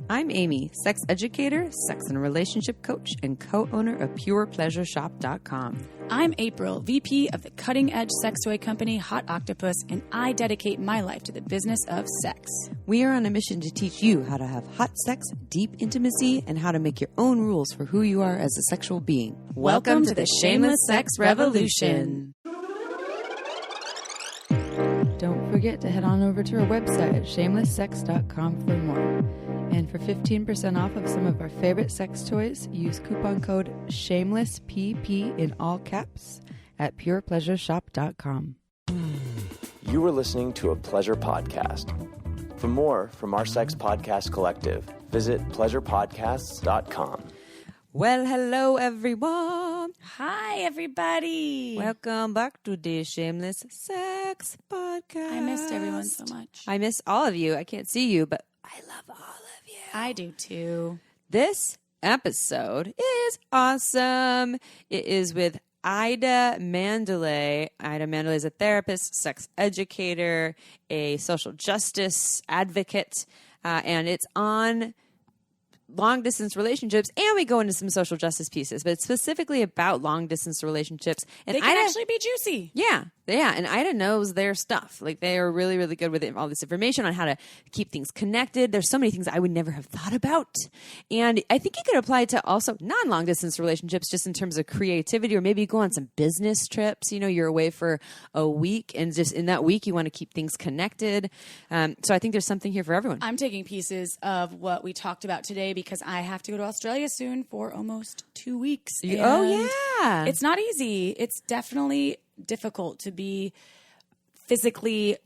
I'm Amy, sex educator, sex and relationship coach, and co-owner of PurePleasureShop.com. I'm April, VP of the cutting-edge sex toy company Hot Octopus, and I dedicate my life to the business of sex. We are on a mission to teach you how to have hot sex, deep intimacy, and how to make your own rules for who you are as a sexual being. Welcome to the Shameless Sex Revolution. Don't forget to head on over to our website at shamelesssex.com for more. And for 15% off of some of our favorite sex toys, use coupon code SHAMELESSPP in all caps at PurePleasureShop.com. You are listening to a pleasure podcast. For more from our sex podcast collective, visit pleasurepodcasts.com. Well, hello, everyone. Hi, everybody. Welcome back to the Shameless Sex Podcast. I missed everyone so much. I miss all of you. I can't see you, but I love all of you. I do too. This episode is awesome. It is with Aida Manduley. Aida Manduley is a therapist, sex educator, a social justice advocate, and it's on long-distance relationships, and we go into some social justice pieces, but it's specifically about long-distance relationships. And they can actually be juicy. Yeah, and Aida knows their stuff. Like, they are really, really good with all this information on how to keep things connected. There's so many things I would never have thought about. And I think you could apply it to also non-long-distance relationships, just in terms of creativity, or maybe you go on some business trips. You know, you're away for a week, and just in that week, you want to keep things connected. So I think there's something here for everyone. I'm taking pieces of what we talked about today because I have to go to Australia soon for almost 2 weeks. Oh, yeah. It's not easy. It's definitely difficult to be physically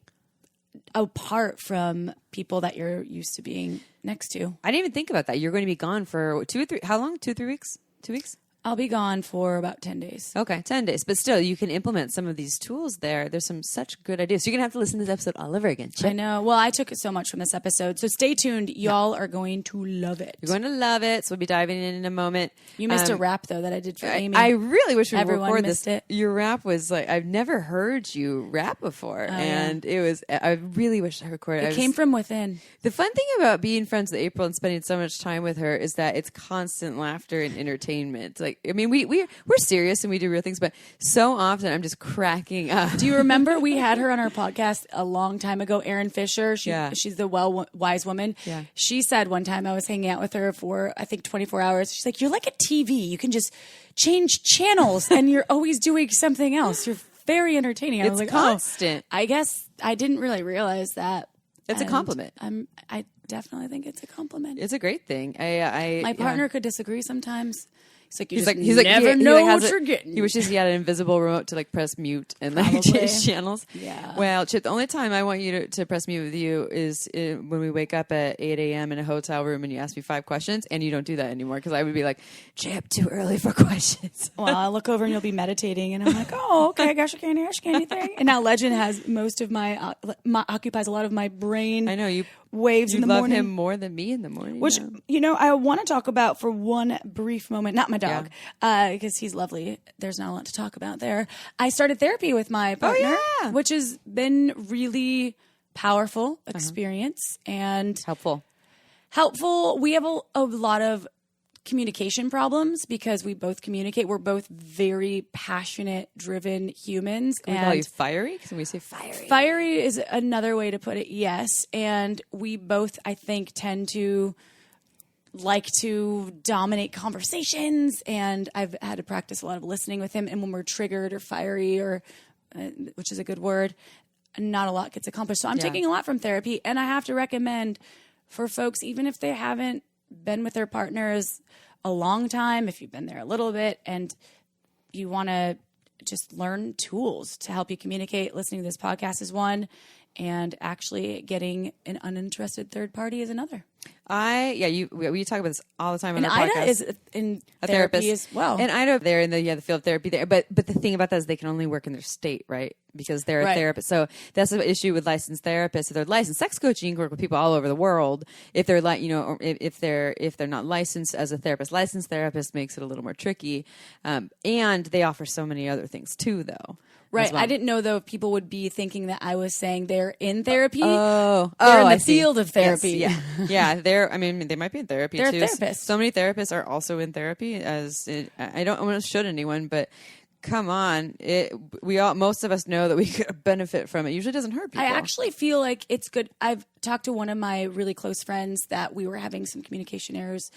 apart from people that you're used to being next to. I didn't even think about that. You're going to be gone for 2 or 3. How long? 2 or 3 weeks? 2 weeks? I'll be gone for about 10 days. Okay, 10 days. But still, you can implement some of these tools there. There's some such good ideas. So you're going to have to listen to this episode all over again. Chip. I know. Well, I took so much from this episode. So stay tuned. Y'all are going to love it. You're going to love it. So we'll be diving in a moment. You missed a rap, though, that I did for Amy. I really wish we would Everyone record missed this. it. Your rap was like, I've never heard you rap before. And it was, I really wish I recorded it. It came from within. The fun thing about being friends with April and spending so much time with her is that it's constant laughter and entertainment. Like, I mean, we're serious and we do real things, but so often I'm just cracking up. Do you remember we had her on our podcast a long time ago, Erin Fisher? She's the wise woman. Yeah. She said one time I was hanging out with her for, I think, 24 hours. She's like, you're like a TV. You can just change channels and you're always doing something else. You're very entertaining. I was like, constant. I guess I didn't really realize that. It's a compliment. I definitely think it's a compliment. It's a great thing. My partner could disagree sometimes. He's like, never know what you're getting. He wishes he had an invisible remote to like press mute and like change channels. Yeah. Well, Chip, the only time I want you to press mute with you is when we wake up at 8 a.m. in a hotel room and you ask me 5 questions, and you don't do that anymore because I would be like, Chip, too early for questions. Well, I'll look over and you'll be meditating, and I'm like, oh, okay, I guess I can't ask anything. And now Legend has most of my occupies a lot of my brain. I know you. Waves in the morning. You love him more than me in the morning. Which, I want to talk about for one brief moment. Not my dog, because he's lovely. There's not a lot to talk about there. I started therapy with my partner, which has been really powerful experience and helpful. We have a lot of communication problems because we both communicate. We're both very passionate, driven humans. Can we call you fiery? Can we say fiery? Fiery is another way to put it, yes. And we both, I think, tend to like to dominate conversations. And I've had to practice a lot of listening with him. And when we're triggered or fiery, or which is a good word, not a lot gets accomplished. So I'm taking a lot from therapy. And I have to recommend for folks, even if they haven't been with their partners a long time, if you've been there a little bit and you want to just learn tools to help you communicate, listening to this podcast is one, and actually getting an uninterested third party is another. We talk about this all the time on our podcast. Ida is in a therapy therapist as well. And Ida, they're in the field of therapy there. But the thing about that is they can only work in their state, right? Because they're a therapist. So that's the issue with licensed therapists. If they're licensed sex coaching, you can work with people all over the world. If they're if they're not licensed as a therapist, licensed therapist makes it a little more tricky. And they offer so many other things too, though. Right. as well. I didn't know, though, if people would be thinking that I was saying they're in therapy. They're in the field of therapy. Yes, yeah. They might be in therapy They're too. therapists. So many therapists are also in therapy. I don't want to should anyone, but come on, most of us know that we could benefit from it. Usually doesn't hurt people. I actually feel like it's good. I've talked to one of my really close friends that we were having some communication errors,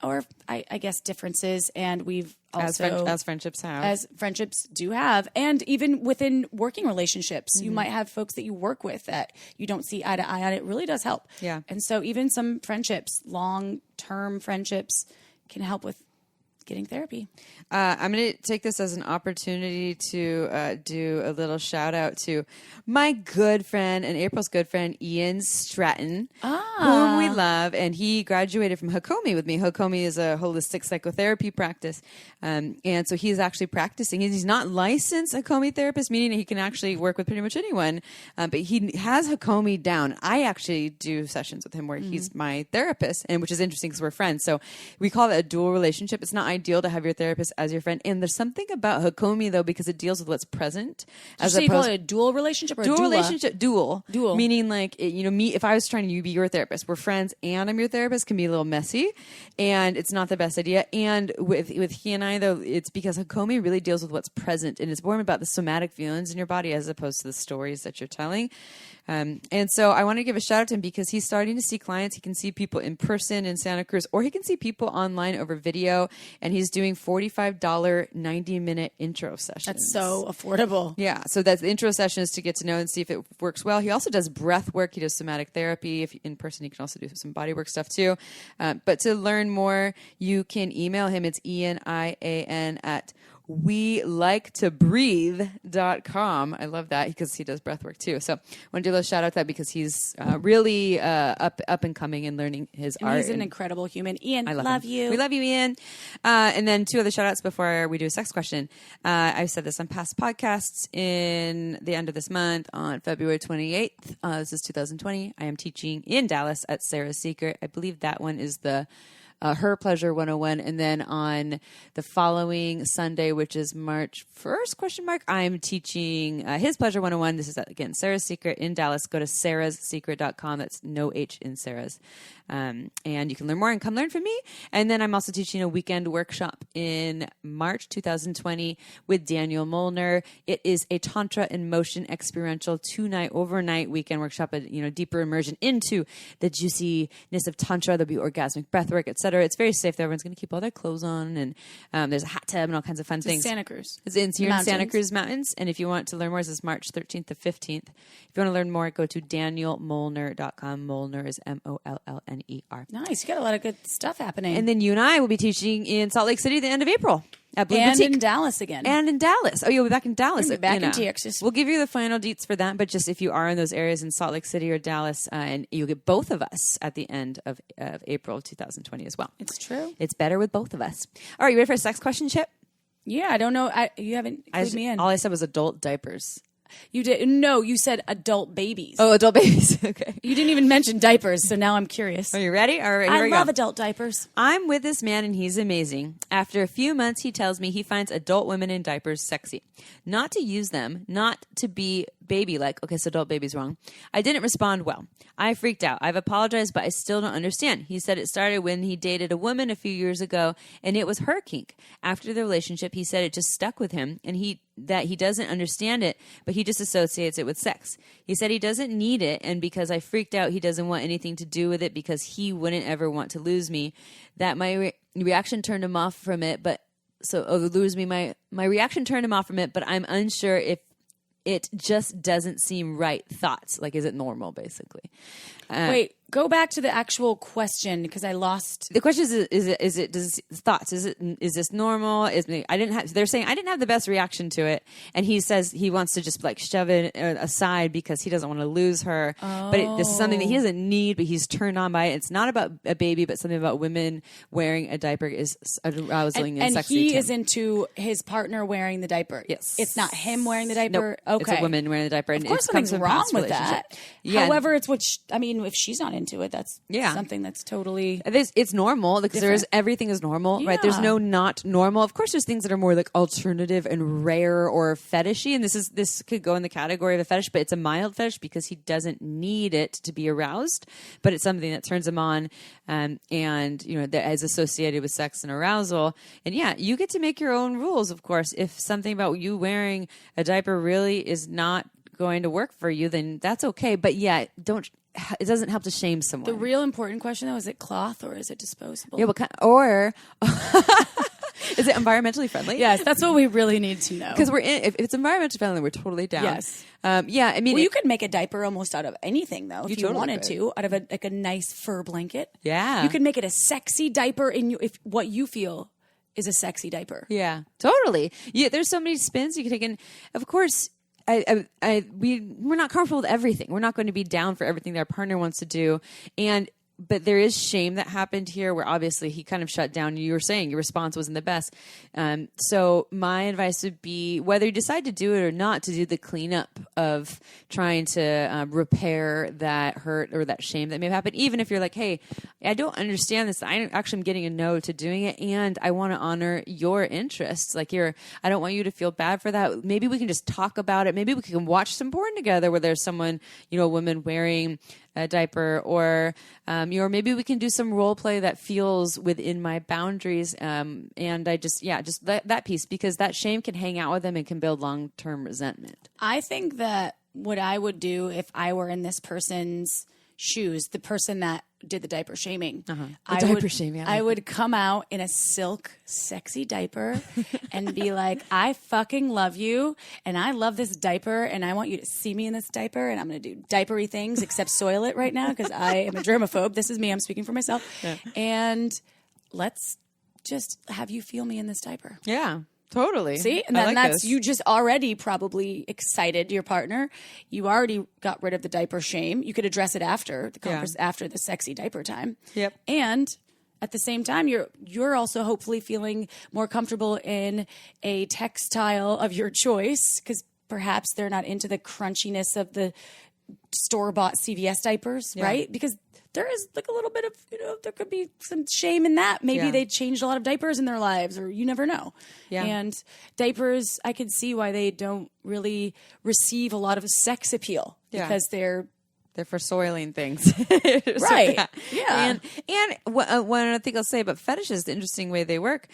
or I guess differences, and we've also as friendships have, as friendships do have, and even within working relationships, you might have folks that you work with that you don't see eye to eye on. It really does help. Yeah. And so even some friendships, long-term friendships, can help with getting therapy. I'm going to take this as an opportunity to do a little shout out to my good friend and April's good friend, Ian Stratton, whom we love. And he graduated from Hakomi with me. Hakomi is a holistic psychotherapy practice. And so he's actually practicing. He's not licensed Hakomi therapist, meaning he can actually work with pretty much anyone. But he has Hakomi down. I actually do sessions with him where he's my therapist, and which is interesting because we're friends. So we call it a dual relationship. It's not ideal to have your therapist as your friend. And there's something about Hakomi, though, because it deals with what's present. So you call it a dual relationship or dual a doula? relationship? Dual. Meaning like, me, if I was trying to be your therapist, we're friends and I'm your therapist, can be a little messy. And it's not the best idea. And with he and I, though, it's because Hakomi really deals with what's present. And it's more about the somatic feelings in your body as opposed to the stories that you're telling. And so I want to give a shout out to him because he's starting to see clients. He can see people in person in Santa Cruz, or he can see people online over video. And he's doing $45 90-minute intro sessions. That's so affordable. Yeah. So that's the intro session is to get to know and see if it works well. He also does breath work. He does somatic therapy. If in person, he can also do some body work stuff too. But to learn more, you can email him. It's Ian, IAN, at welikeTobreathe.com. I love that because he does breath work too. So I want to do a little shout out to that because he's really up and coming and learning his art. He's an incredible human. Ian, I love you. We love you, Ian. And then 2 other shout outs before we do a sex question. I've said this on past podcasts in the end of this month on February 28th. This is 2020. I am teaching in Dallas at Sarah's Secret. I believe that one is the Her Pleasure 101. And then on the following Sunday, which is March 1st, I'm teaching His Pleasure 101. This is, again, Sarah's Secret in Dallas. Go to sarahssecret.com. That's no H in Sarah's. And you can learn more and come learn from me. And then I'm also teaching a weekend workshop in March 2020 with Daniel Molnar. It is a Tantra in Motion experiential 2-night overnight weekend workshop, a deeper immersion into the juiciness of Tantra. There'll be orgasmic breathwork, etc. It's very safe. Everyone's going to keep all their clothes on, and there's a hot tub and all kinds of fun things. Santa Cruz. It's here in Santa Cruz Mountains. And if you want to learn more, this is March 13th to 15th. If you want to learn more, go to danielmolnar.com. Molnar is MOLLNER. Nice. You got a lot of good stuff happening. And then you and I will be teaching in Salt Lake City at the end of April. At Blue and Boutique. in Dallas again. And in Dallas. Oh, you'll be back in Dallas. We'll be back in Texas. We'll give you the final deets for that. But just if you are in those areas in Salt Lake City or Dallas, and you'll get both of us at the end of April of 2020 as well. It's true. It's better with both of us. All right, you ready for a sex question, Chip? Yeah, I don't know. You haven't included me in. All I said was adult diapers. You did. No, you said adult babies. Oh, adult babies. Okay. You didn't even mention diapers, so now I'm curious. Are you ready? All right, here we go. I love adult diapers. I'm with this man and he's amazing. After a few months, he tells me he finds adult women in diapers sexy. Not to use them, not to be baby-like. Okay, so adult baby's wrong. I didn't respond well. I freaked out. I've apologized, but I still don't understand. He said it started when he dated a woman a few years ago, and it was her kink. After the relationship, he said it just stuck with him, and that he doesn't understand it, but he just associates it with sex. He said he doesn't need it, and because I freaked out, he doesn't want anything to do with it because he wouldn't ever want to lose me. That my reaction turned him off from it, but lose me. My reaction turned him off from it, but I'm unsure if it just doesn't seem right. Thoughts, like, is it normal, basically? Wait, go back to the actual question because I lost. The question is thoughts? Is this normal? They're saying I didn't have the best reaction to it, and he says he wants to just like shove it aside because he doesn't want to lose her. Oh. But this is something that he doesn't need, but he's turned on by it. It's not about a baby, but something about women wearing a diaper is arousing and sexy. And he is into his partner wearing the diaper. Yes, it's not him wearing the diaper. Nope. Okay, it's a woman wearing the diaper. Of course, something's wrong with that. Yeah. However, it's And if she's not into it, that's something that's totally it's normal because everything is normal, right? There's no not normal. Of course, there's things that are more like alternative and rare or fetishy, and this could go in the category of a fetish, but it's a mild fetish because he doesn't need it to be aroused, but it's something that turns him on, and that is associated with sex and arousal. And you get to make your own rules, of course. If something about you wearing a diaper really is not going to work for you, then that's okay. But it doesn't help to shame someone. The real important question, though, is it cloth or is it disposable? Yeah, or is it environmentally friendly? Yes, that's what we really need to know. Because if it's environmentally friendly, we're totally down. Yes. I mean, you could make a diaper almost out of anything, though, if you totally wanted to, out of a nice fur blanket. Yeah. You could make it a sexy diaper if what you feel is a sexy diaper. Yeah, totally. Yeah, there's so many spins you can take, and of course, we're not comfortable with everything. We're not going to be down for everything that our partner wants to do, but there is shame that happened here where obviously he kind of shut down. You were saying your response wasn't the best. So my advice would be, whether you decide to do it or not, to do the cleanup of trying to repair that hurt or that shame that may have happened. Even if you're like, hey, I don't understand this. I actually am getting a no to doing it, and I want to honor your interests. Like I don't want you to feel bad for that. Maybe we can just talk about it. Maybe we can watch some porn together where there's someone, a woman wearing a diaper, or maybe we can do some role play that feels within my boundaries. And I just that piece, because that shame can hang out with them and can build long-term resentment. I think that what I would do if I were in this person's shoes, the person that did the diaper shaming, I would come out in a silk, sexy diaper and be like, I fucking love you, and I love this diaper, and I want you to see me in this diaper, and I'm going to do diapery things except soil it right now because I am a germaphobe. This is me. I'm speaking for myself. Yeah. And let's just have you feel me in this diaper. Yeah. Totally. See? And then that's you just already probably excited your partner. You already got rid of the diaper shame. You could address it after after the sexy diaper time. Yep. And at the same time, you're also hopefully feeling more comfortable in a textile of your choice, because perhaps they're not into the crunchiness of the store-bought CVS diapers, right? Because there is like a little bit of, there could be some shame in that. Maybe they changed a lot of diapers in their lives, or you never know. Yeah. And diapers, I can see why they don't really receive a lot of sex appeal, because they're for soiling things. Right. Yeah. And one other thing I'll say about fetishes, the interesting way they work,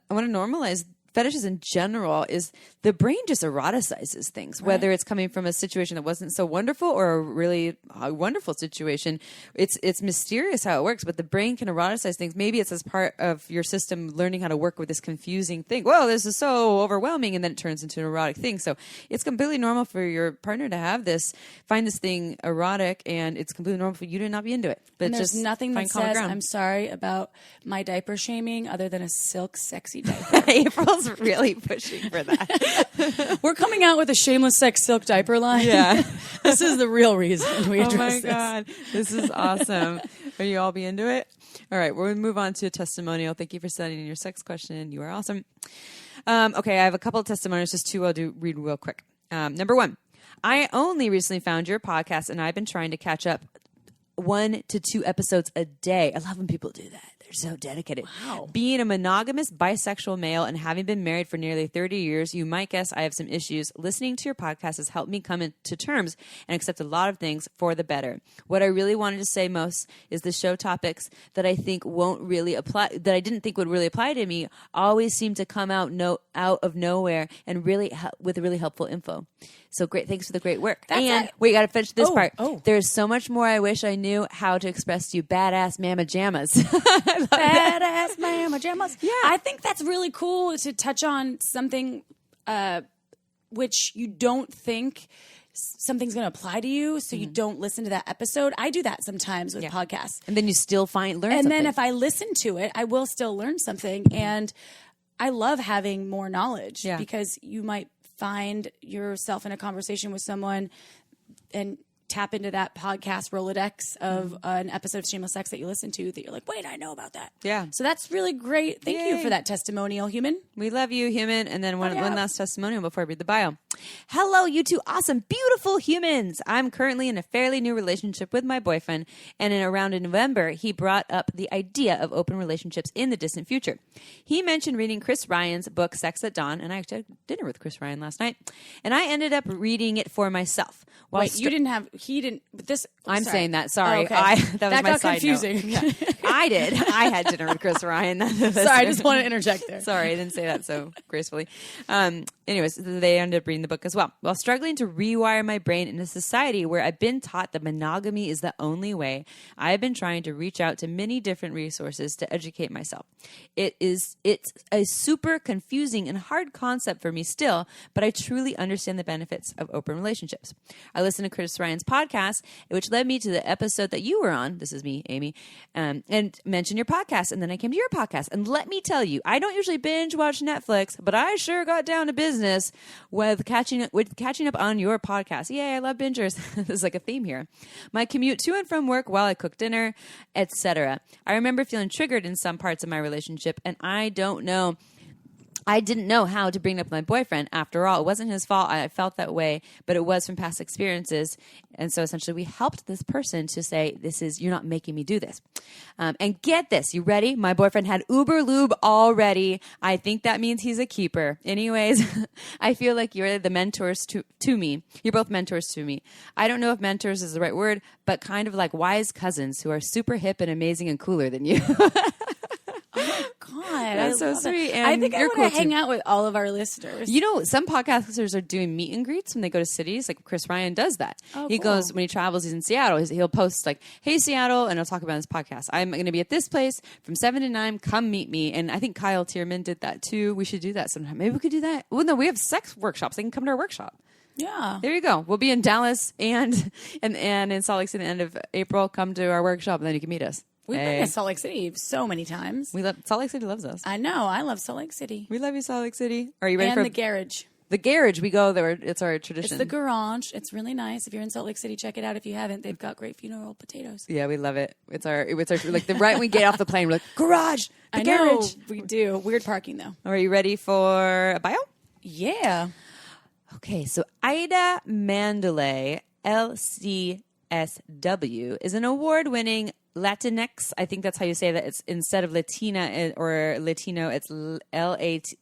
I want to normalize fetishes in general, is the brain just eroticizes things, whether it's coming from a situation that wasn't so wonderful or a really wonderful situation. It's mysterious how it works, but the brain can eroticize things. Maybe it's as part of your system learning how to work with this confusing thing. Whoa, this is so overwhelming, and then it turns into an erotic thing. So it's completely normal for your partner to find this thing erotic, and it's completely normal for you to not be into it. But and there's just nothing that says, I'm sorry about my diaper shaming, other than a silk, sexy diaper. April's really pushing for that. We're coming out with a shameless sex silk diaper line. Yeah. This is the real reason we address this. Oh my God. This is awesome. Are you all be into it? All right. We're going to move on to a testimonial. Thank you for sending in your sex question. You are awesome. Okay. I have a couple of testimonials, just two I'll read real quick. Number one, I only recently found your podcast, and I've been trying to catch up 1 to 2 episodes a day. I love when people do that. So dedicated. Wow. Being a monogamous bisexual male and having been married for nearly 30 years, you might guess I have some issues. Listening to your podcast has helped me come to terms and accept a lot of things for the better. What I really wanted to say most is the show topics that I think won't really apply, that I didn't think would really apply to me, always seem to come out of nowhere and with really helpful info. So great. Thanks for the great work. We got to finish this part. There's so much more I wish I knew how to express to you. Badass mama jammas. Badass mama jammas. Yeah. I think that's really cool to touch on something which you don't think something's going to apply to you, so you don't listen to that episode. I do that sometimes with podcasts. And then you still learn something. And then if I listen to it, I will still learn something. And I love having more knowledge because you might find yourself in a conversation with someone and tap into that podcast Rolodex of an episode of Shameless Sex that you listen to that you're like, wait, I know about that. Yeah. So that's really great. Thank you for that testimonial, human. We love you, human. And then one last testimonial before I read the bio. Hello, you two awesome, beautiful humans. I'm currently in a fairly new relationship with my boyfriend, and around in November, he brought up the idea of open relationships in the distant future. He mentioned reading Chris Ryan's book, Sex at Dawn, and I actually had dinner with Chris Ryan last night, and I ended up reading it for myself. Wait, you didn't have, he didn't, this. I'm saying that, sorry. Oh, okay. That was my got side confusing. note. Yeah. I did. I had dinner with Chris Ryan. Sorry, I just want to interject there. Sorry, I didn't say that so gracefully. Anyways, they ended up reading the book as well. While struggling to rewire my brain in a society where I've been taught that monogamy is the only way, I have been trying to reach out to many different resources to educate myself. It's a super confusing and hard concept for me still, but I truly understand the benefits of open relationships. I listened to Chris Ryan's podcast, which led me to the episode that you were on. This is me, Amy, and mentioned your podcast. And then I came to your podcast. And let me tell you, I don't usually binge watch Netflix, but I sure got down to business with catching up on your podcast. Yay, I love bingers. There's like a theme here. My commute to and from work while I cook dinner, etc. I remember feeling triggered in some parts of my relationship, and I didn't know how to bring it up with my boyfriend. After all, it wasn't his fault. I felt that way, but it was from past experiences. And so essentially we helped this person to say, you're not making me do this. And get this, you ready? My boyfriend had Uber Lube already. I think that means he's a keeper. Anyways, I feel like you're the mentors to me. You're both mentors to me. I don't know if mentors is the right word, but kind of like wise cousins who are super hip and amazing and cooler than you. God, that's so sweet. And I think I want to cool hang out with all of our listeners. You know, some podcasters are doing meet and greets when they go to cities. Like Chris Ryan does that. Oh, he cool. goes, when he travels, he's in Seattle. He'll post like, hey, Seattle, and he'll talk about his podcast. I'm going to be at this place from 7 to 9. Come meet me. And I think Kyle Tierman did that too. We should do that sometime. Maybe we could do that. Well, no, we have sex workshops. They can come to our workshop. Yeah. There you go. We'll be in Dallas and in Salt Lake City at the end of April. Come to our workshop, and then you can meet us. We've been to Salt Lake City so many times. Salt Lake City loves us. I know. I love Salt Lake City. We love you, Salt Lake City. Are you ready and for the garage? The garage, we go there. It's our tradition. It's the garage. It's really nice. If you're in Salt Lake City, check it out. If you haven't, they've got great funeral potatoes. Yeah, we love it. It's our like the right when we get off the plane, we're like, garage, the garage. We do. Weird parking though. Are you ready for a bio? Yeah. Okay, so Aida Manduley, LCSW, is an award-winning Latinx. I think that's how you say that. It's instead of Latina or Latino, it's Latinx.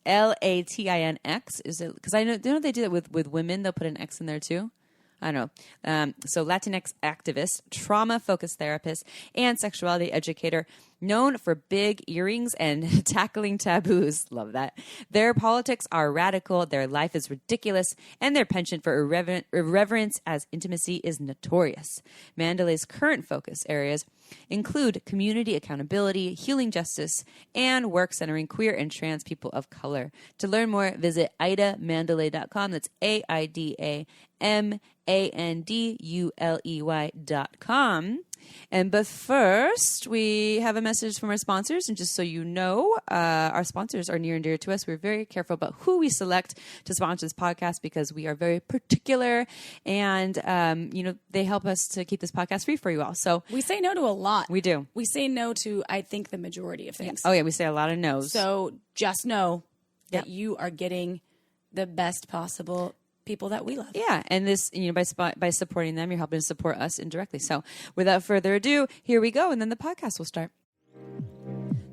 Is it? Because I know, don't they do that with women? They'll put an X in there too. I don't know. So Latinx activist, trauma-focused therapist, and sexuality educator, known for big earrings and tackling taboos. Love that. Their politics are radical, their life is ridiculous, and their penchant for irreverence as intimacy is notorious. Mandaluy's current focus areas include community accountability, healing justice, and work centering queer and trans people of color. To learn more, visit AidaManduley.com. That's AidaManduley.com. But first, we have a message from our sponsors. And just so you know, our sponsors are near and dear to us. We're very careful about who we select to sponsor this podcast because we are very particular. And, they help us to keep this podcast free for you all. So we say no to a lot. We do. We say no to, I think, the majority of things. Yeah. Oh, yeah. We say a lot of no's. So just know that you are getting the best possible people that we love. Yeah, and this, by supporting them, you're helping to support us indirectly. So without further ado, here we go, and then the podcast will start.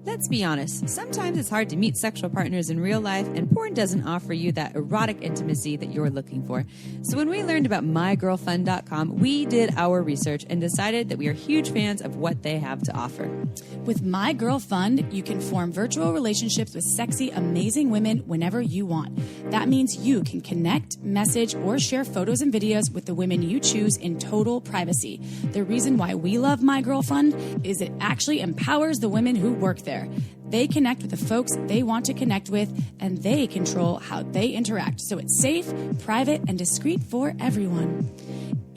Let's be honest, sometimes it's hard to meet sexual partners in real life, and porn doesn't offer you that erotic intimacy that you're looking for. So when we learned about mygirlfriend.com, we did our research and decided that we are huge fans of what they have to offer. With My Girl Fund, you can form virtual relationships with sexy, amazing women whenever you want. That means you can connect, message, or share photos and videos with the women you choose in total privacy. The reason why we love My Girl Fund is it actually empowers the women who work there. They connect with the folks they want to connect with, and they control how they interact. So it's safe, private, and discreet for everyone.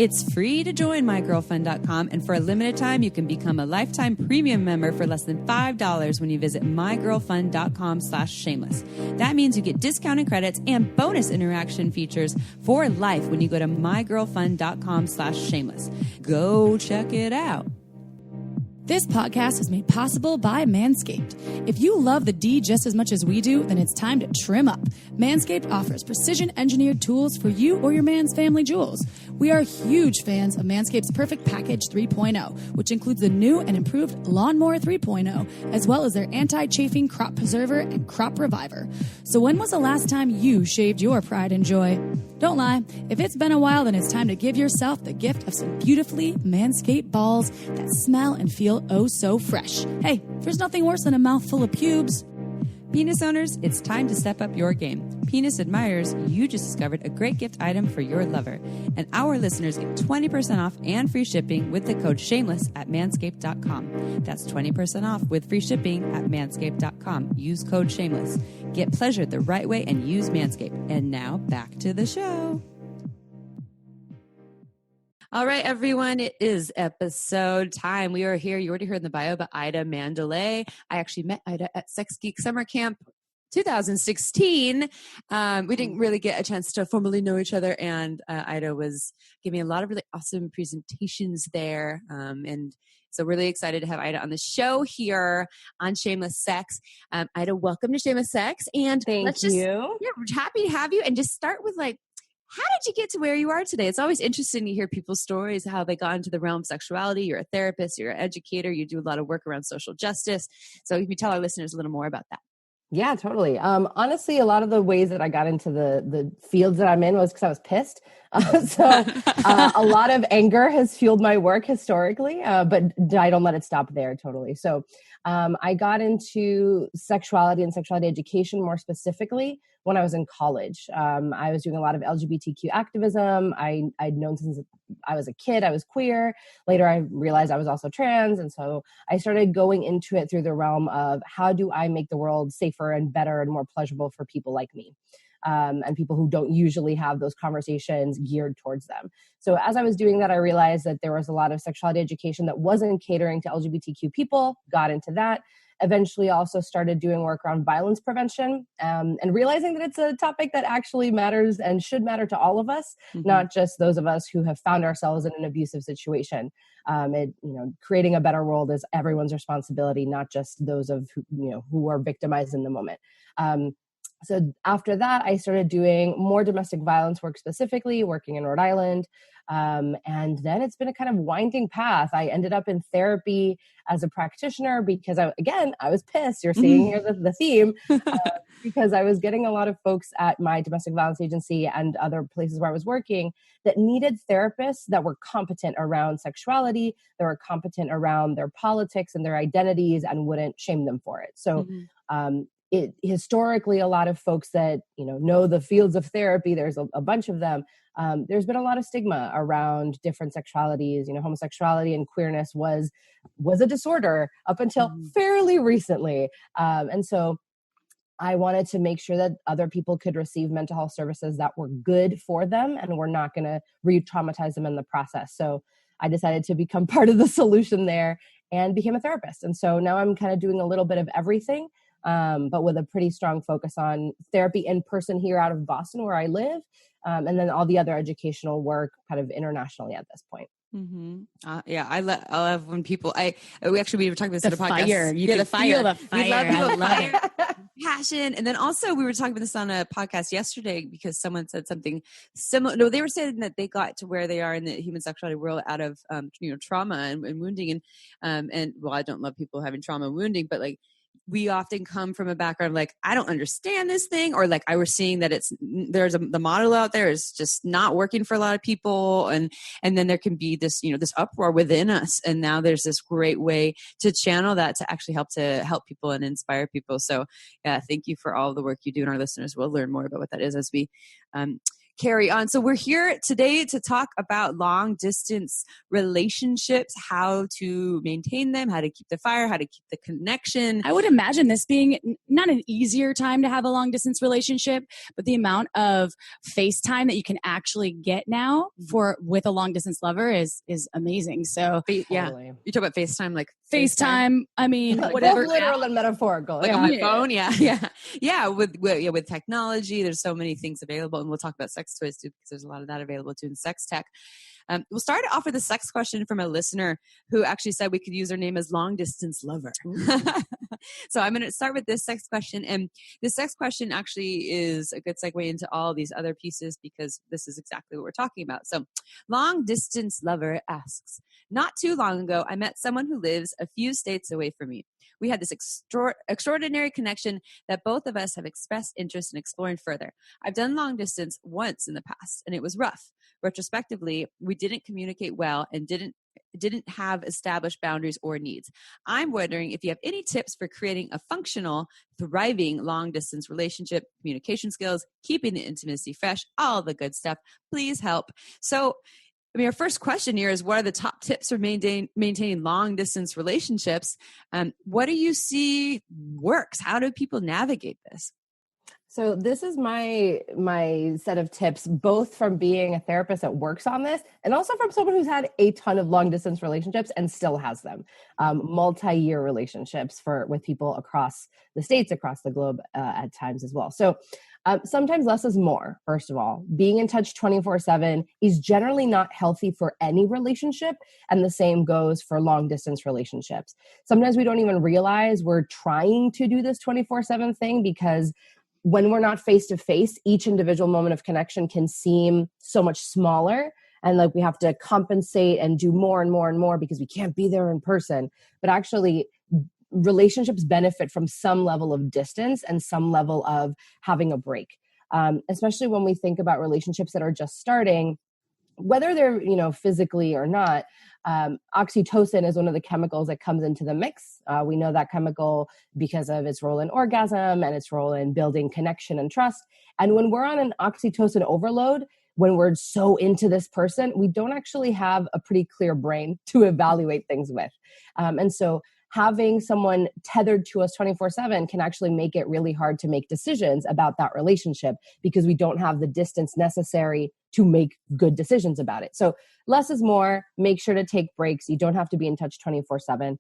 It's free to join mygirlfriend.com, and for a limited time, you can become a lifetime premium member for less than $5 when you visit mygirlfriend.com/shameless. That means you get discounted credits and bonus interaction features for life when you go to mygirlfriend.com/shameless. Go check it out. This podcast is made possible by Manscaped. If you love the D just as much as we do, then it's time to trim up. Manscaped offers precision-engineered tools for you or your man's family jewels. We are huge fans of Manscaped's Perfect Package 3.0, which includes the new and improved Lawnmower 3.0, as well as their anti-chafing crop preserver and crop reviver. So when was the last time you shaved your pride and joy? Don't lie. If it's been a while, then it's time to give yourself the gift of some beautifully Manscaped balls that smell and feel oh so fresh. Hey, there's nothing worse than a mouthful of pubes. Penis owners, it's time to step up your game. Penis admirers, you just discovered a great gift item for your lover. And our listeners get 20% off and free shipping with the code shameless at manscaped.com. That's 20% off with free shipping at manscaped.com. Use code shameless. Get pleasure the right way and use Manscaped. And now back to the show. All right, everyone, it is episode time. We are here. You already heard in the bio about Aida Manduley. I actually met Aida at Sex Geek Summer Camp 2016. We didn't really get a chance to formally know each other, and Aida was giving a lot of really awesome presentations there. And so really excited to have Aida on the show here on Shameless Sex. Aida, welcome to Shameless Sex. And Thank you. Yeah, we're happy to have you. And just start with how did you get to where you are today? It's always interesting to hear people's stories, how they got into the realm of sexuality. You're a therapist, you're an educator, you do a lot of work around social justice. So if you tell our listeners a little more about that. Yeah, totally. Honestly, a lot of the ways that I got into the fields that I'm in was because I was pissed. A lot of anger has fueled my work historically, but I don't let it stop there totally. So I got into sexuality and sexuality education more specifically when I was in college. I was doing a lot of LGBTQ activism. I'd known since I was a kid, I was queer. Later, I realized I was also trans. And so I started going into it through the realm of how do I make the world safer and better and more pleasurable for people like me? And people who don't usually have those conversations geared towards them. So as I was doing that, I realized that there was a lot of sexuality education that wasn't catering to LGBTQ people, got into that. Eventually also started doing work around violence prevention and realizing that it's a topic that actually matters and should matter to all of us, not just those of us who have found ourselves in an abusive situation. Creating a better world is everyone's responsibility, not just those of who are victimized in the moment. So after that, I started doing more domestic violence work, specifically working in Rhode Island. And then it's been a kind of winding path. I ended up in therapy as a practitioner because I was pissed. You're seeing here the theme because I was getting a lot of folks at my domestic violence agency and other places where I was working that needed therapists that were competent around sexuality, that were competent around their politics and their identities and wouldn't shame them for it. So, historically, a lot of folks that know the fields of therapy, there's a bunch of them. There's been a lot of stigma around different sexualities. Homosexuality and queerness was a disorder up until fairly recently, and so I wanted to make sure that other people could receive mental health services that were good for them and were not going to re-traumatize them in the process. So I decided to become part of the solution there and became a therapist. And so now I'm kind of doing a little bit of everything. But with a pretty strong focus on therapy in person here out of Boston where I live, and then all the other educational work kind of internationally at this point. I love when people, we were talking about this on a podcast. Fire. You can the fire. feel the fire. We love I love it. Passion. And then also we were talking about this on a podcast yesterday because someone said something similar. No, they were saying that they got to where they are in the human sexuality world out of, trauma and wounding. And I don't love people having trauma and wounding, but we often come from a background of I don't understand this thing, or I was seeing that the model out there is just not working for a lot of people. And then there can be this, this uproar within us. And now there's this great way to channel that to actually help people and inspire people. So yeah, thank you for all the work you do, and our listeners will learn more about what that is as we carry on. So we're here today to talk about long distance relationships, how to maintain them, how to keep the fire, how to keep the connection. I would imagine this being not an easier time to have a long distance relationship, but the amount of FaceTime that you can actually get now with a long distance lover is amazing. So yeah, you talk about FaceTime, like FaceTime. I mean, like whatever, literal and metaphorical, like on my phone. Yeah. With technology, there's so many things available, and we'll talk about sex toys too, because there's a lot of that available too in sex tech. We'll start off with a sex question from a listener who actually said we could use her name as long distance lover. So I'm going to start with this sex question. And this sex question actually is a good segue into all these other pieces, because this is exactly what we're talking about. So long distance lover asks, not too long ago, I met someone who lives a few states away from me. We had this extraordinary connection that both of us have expressed interest in exploring further. I've done long distance once in the past, and it was rough. Retrospectively, we didn't communicate well and didn't have established boundaries or needs. I'm wondering if you have any tips for creating a functional, thriving long-distance relationship, communication skills, keeping the intimacy fresh, all the good stuff. Please help. So, our first question here is, what are the top tips for maintaining long-distance relationships? What do you see works? How do people navigate this? So this is my set of tips, both from being a therapist that works on this and also from someone who's had a ton of long distance relationships and still has them, multi-year relationships with people across the states, across the globe at times as well. So sometimes less is more. First of all, being in touch 24/7 is generally not healthy for any relationship. And the same goes for long distance relationships. Sometimes we don't even realize we're trying to do this 24/7 thing, because when we're not face to face, each individual moment of connection can seem so much smaller, and like we have to compensate and do more and more and more because we can't be there in person. But actually, relationships benefit from some level of distance and some level of having a break, especially when we think about relationships that are just starting, whether they're physically or not. Oxytocin is one of the chemicals that comes into the mix. We know that chemical because of its role in orgasm and its role in building connection and trust. And when we're on an oxytocin overload, when we're so into this person, we don't actually have a pretty clear brain to evaluate things with. And so having someone tethered to us 24/7 can actually make it really hard to make decisions about that relationship, because we don't have the distance necessary to make good decisions about it. So less is more. Make sure to take breaks. You don't have to be in touch 24/7.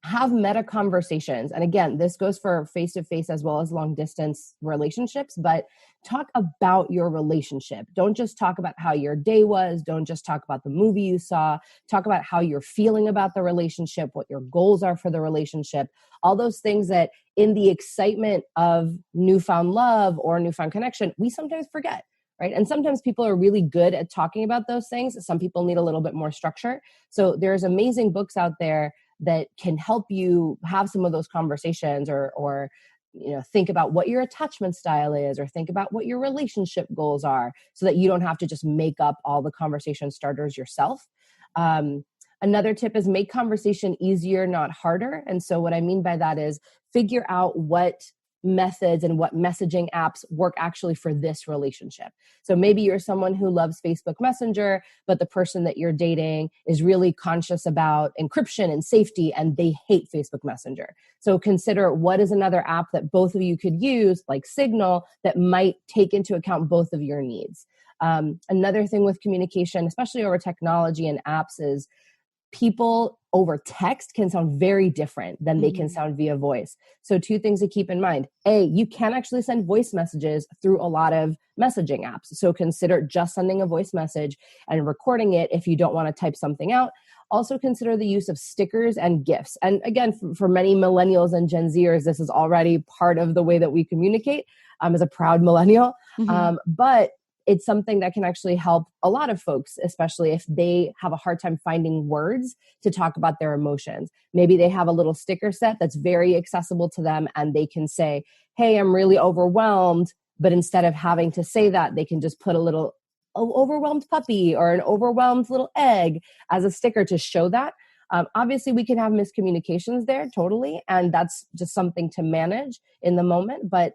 Have meta conversations. And again, this goes for face-to-face as well as long distance relationships, but talk about your relationship. Don't just talk about how your day was. Don't just talk about the movie you saw. Talk about how you're feeling about the relationship, what your goals are for the relationship, all those things that in the excitement of newfound love or newfound connection, we sometimes forget. Right? And sometimes people are really good at talking about those things. Some people need a little bit more structure. So there's amazing books out there that can help you have some of those conversations, or think about what your attachment style is, or think about what your relationship goals are, so that you don't have to just make up all the conversation starters yourself. Another tip is make conversation easier, not harder. And so what I mean by that is figure out what methods and what messaging apps work actually for this relationship. So maybe you're someone who loves Facebook Messenger, but the person that you're dating is really conscious about encryption and safety, and they hate Facebook Messenger. So consider what is another app that both of you could use, like Signal, that might take into account both of your needs. Another thing with communication, especially over technology and apps, is people over text can sound very different than they can sound via voice. So 2 things to keep in mind. A, you can actually send voice messages through a lot of messaging apps. So consider just sending a voice message and recording it if you don't want to type something out. Also consider the use of stickers and GIFs. And again, for many millennials and Gen Zers, this is already part of the way that we communicate. As a proud millennial. But it's something that can actually help a lot of folks, especially if they have a hard time finding words to talk about their emotions. Maybe they have a little sticker set that's very accessible to them, and they can say, hey, I'm really overwhelmed. But instead of having to say that, they can just put a little overwhelmed puppy or an overwhelmed little egg as a sticker to show that. Obviously, we can have miscommunications there, totally. And that's just something to manage in the moment. But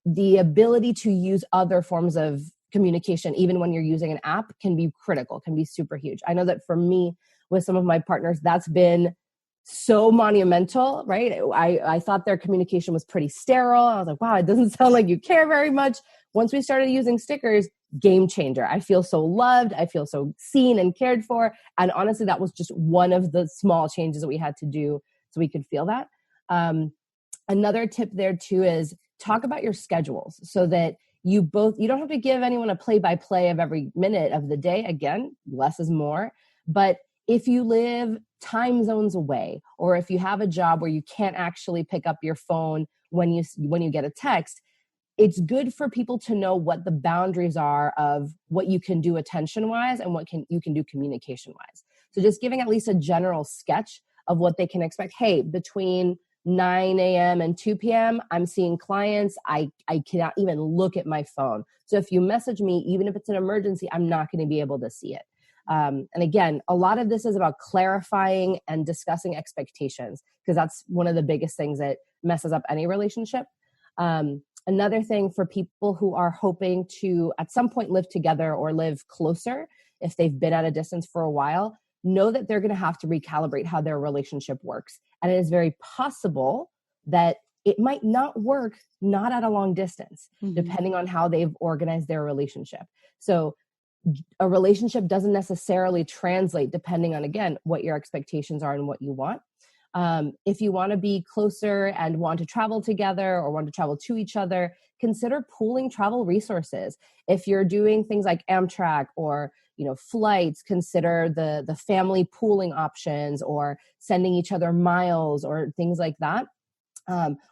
the ability to use other forms of communication, even when you're using an app, can be critical, can be super huge. I know that for me, with some of my partners, that's been so monumental, right? I thought their communication was pretty sterile. I was like, wow, it doesn't sound like you care very much. Once we started using stickers, game changer. I feel so loved. I feel so seen and cared for. And honestly, that was just one of the small changes that we had to do so we could feel that. Another tip there too is talk about your schedules so that you don't have to give anyone a play-by-play of every minute of the day. Again, less is more. But if you live time zones away, or if you have a job where you can't actually pick up your phone when you get a text, it's good for people to know what the boundaries are of what you can do attention-wise and what you can do communication-wise. So just giving at least a general sketch of what they can expect. Hey, between 9 a.m. and 2 p.m., I'm seeing clients. I cannot even look at my phone. So if you message me, even if it's an emergency, I'm not going to be able to see it. And again, a lot of this is about clarifying and discussing expectations, because that's one of the biggest things that messes up any relationship. Another thing for people who are hoping to at some point live together or live closer, if they've been at a distance for a while, know that they're going to have to recalibrate how their relationship works. And it is very possible that it might not work, not at a long distance, depending on how they've organized their relationship. So a relationship doesn't necessarily translate depending on, again, what your expectations are and what you want. If you want to be closer and want to travel together or want to travel to each other, consider pooling travel resources. If you're doing things like Amtrak or flights, consider the family pooling options or sending each other miles or things like that.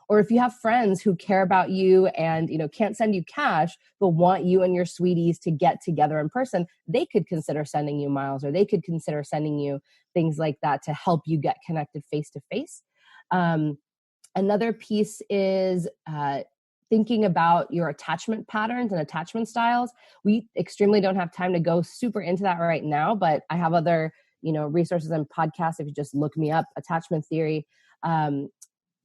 Or if you have friends who care about you and can't send you cash but want you and your sweeties to get together in person, they could consider sending you miles, or they could consider sending you things like that to help you get connected face to face. Another piece is thinking about your attachment patterns and attachment styles. We extremely don't have time to go super into that right now, but I have other resources and podcasts if you just look me up, attachment theory.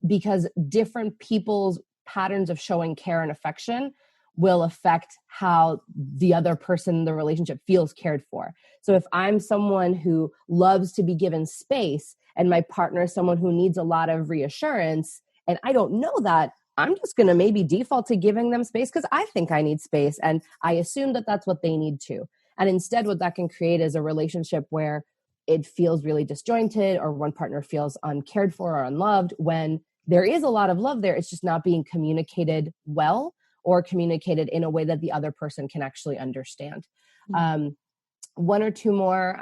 Because different people's patterns of showing care and affection will affect how the other person in the relationship feels cared for. So if I'm someone who loves to be given space and my partner is someone who needs a lot of reassurance, and I don't know that, I'm just going to maybe default to giving them space because I think I need space and I assume that that's what they need too. And instead, what that can create is a relationship where it feels really disjointed, or one partner feels uncared for or unloved, when there is a lot of love there. It's just not being communicated well or communicated in a way that the other person can actually understand. One or two more,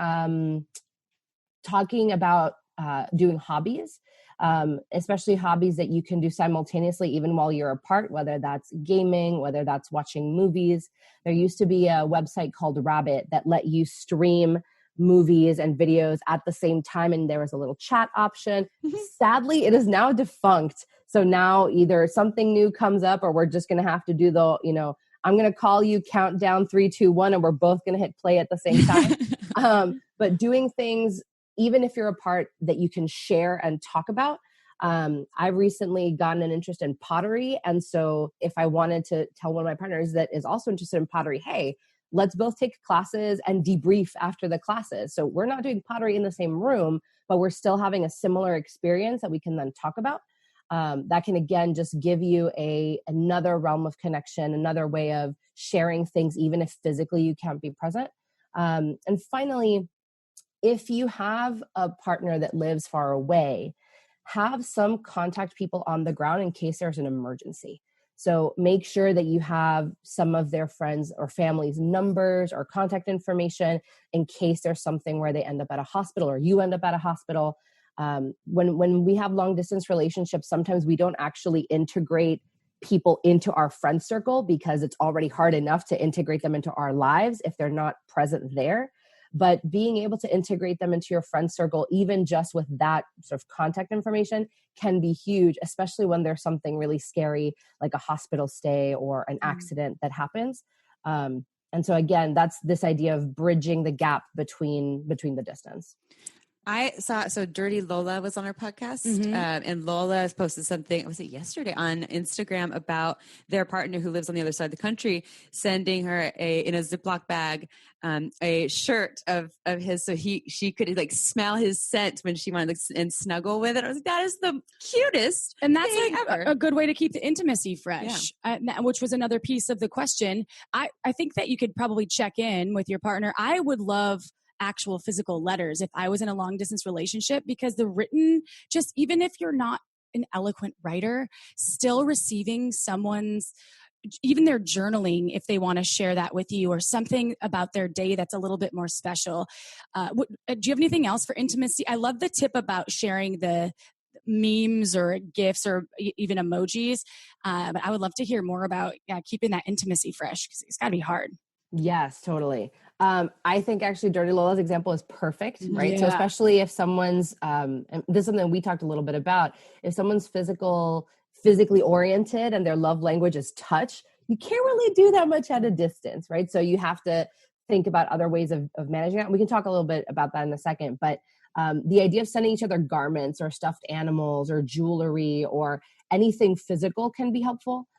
talking about doing hobbies, especially hobbies that you can do simultaneously even while you're apart, whether that's gaming, whether that's watching movies. There used to be a website called Rabbit that let you stream movies and videos at the same time, and there was a little chat option. Sadly, it is now defunct. So now either something new comes up, or we're just going to have to do I'm going to call you, count down 3, 2, 1, and we're both going to hit play at the same time. But doing things, even if you're apart, that you can share and talk about. I've recently gotten an interest in pottery. And so if I wanted to tell one of my partners that is also interested in pottery, hey, let's both take classes and debrief after the classes. So we're not doing pottery in the same room, but we're still having a similar experience that we can then talk about. That can, again, just give you another realm of connection, another way of sharing things, even if physically you can't be present. And finally, if you have a partner that lives far away, have some contact people on the ground in case there's an emergency. So make sure that you have some of their friends or family's numbers or contact information in case there's something where they end up at a hospital or you end up at a hospital. When we have long distance relationships, sometimes we don't actually integrate people into our friend circle because it's already hard enough to integrate them into our lives if they're not present there. But being able to integrate them into your friend circle, even just with that sort of contact information, can be huge, especially when there's something really scary like a hospital stay or an accident that happens. And so again, that's this idea of bridging the gap between the distance. I saw, so Dirty Lola was on our podcast, and Lola has posted something, was it yesterday, on Instagram about their partner who lives on the other side of the country sending her in a Ziploc bag, a shirt of his, so she could like smell his scent when she wanted to, and snuggle with it. I was like, that is the cutest and that's thing like ever. a good way to keep the intimacy fresh, which was another piece of the question. I think that you could probably check in with your partner. I would love actual physical letters if I was in a long distance relationship, because the written, just even if you're not an eloquent writer, still receiving someone's, even their journaling, if they want to share that with you, or something about their day that's a little bit more special. Do you have anything else for intimacy? I love the tip about sharing the memes or GIFs or even emojis. But I would love to hear more about keeping that intimacy fresh, because it's got to be hard. Yes, totally. I think actually Dirty Lola's example is perfect, right? Yeah. So especially if someone's, and this is something we talked a little bit about, if someone's physically oriented and their love language is touch, you can't really do that much at a distance, right? So you have to think about other ways of managing it. And we can talk a little bit about that in a second, but the idea of sending each other garments or stuffed animals or jewelry or anything physical can be helpful.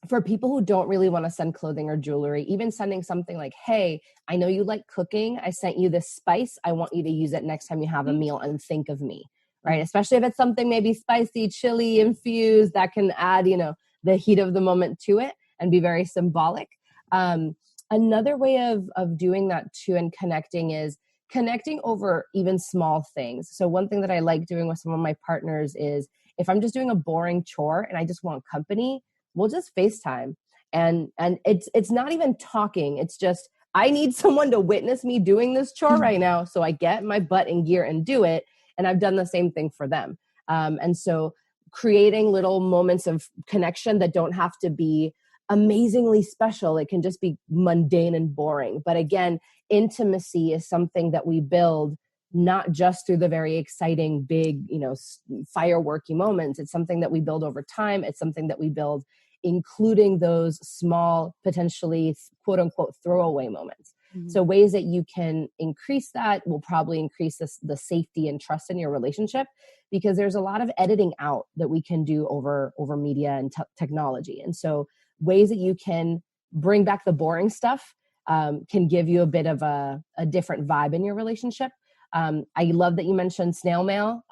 For people who don't really want to send clothing or jewelry, even sending something like, hey, I know you like cooking. I sent you this spice. I want you to use it next time you have a meal and think of me, right? Especially if it's something maybe spicy, chili infused that can add, the heat of the moment to it and be very symbolic. Another way of doing that too and connecting is connecting over even small things. So one thing that I like doing with some of my partners is if I'm just doing a boring chore and I just want company, we'll just FaceTime. And it's not even talking. It's just, I need someone to witness me doing this chore right now. So I get my butt in gear and do it. And I've done the same thing for them. And so creating little moments of connection that don't have to be amazingly special. It can just be mundane and boring. But again, intimacy is something that we build not just through the very exciting, big, fireworky moments. It's something that we build over time. It's something that we build including those small, potentially quote unquote throwaway moments. Mm-hmm. So ways that you can increase that will probably increase the safety and trust in your relationship, because there's a lot of editing out that we can do over media and technology. And so ways that you can bring back the boring stuff can give you a bit of a different vibe in your relationship. I love that you mentioned snail mail,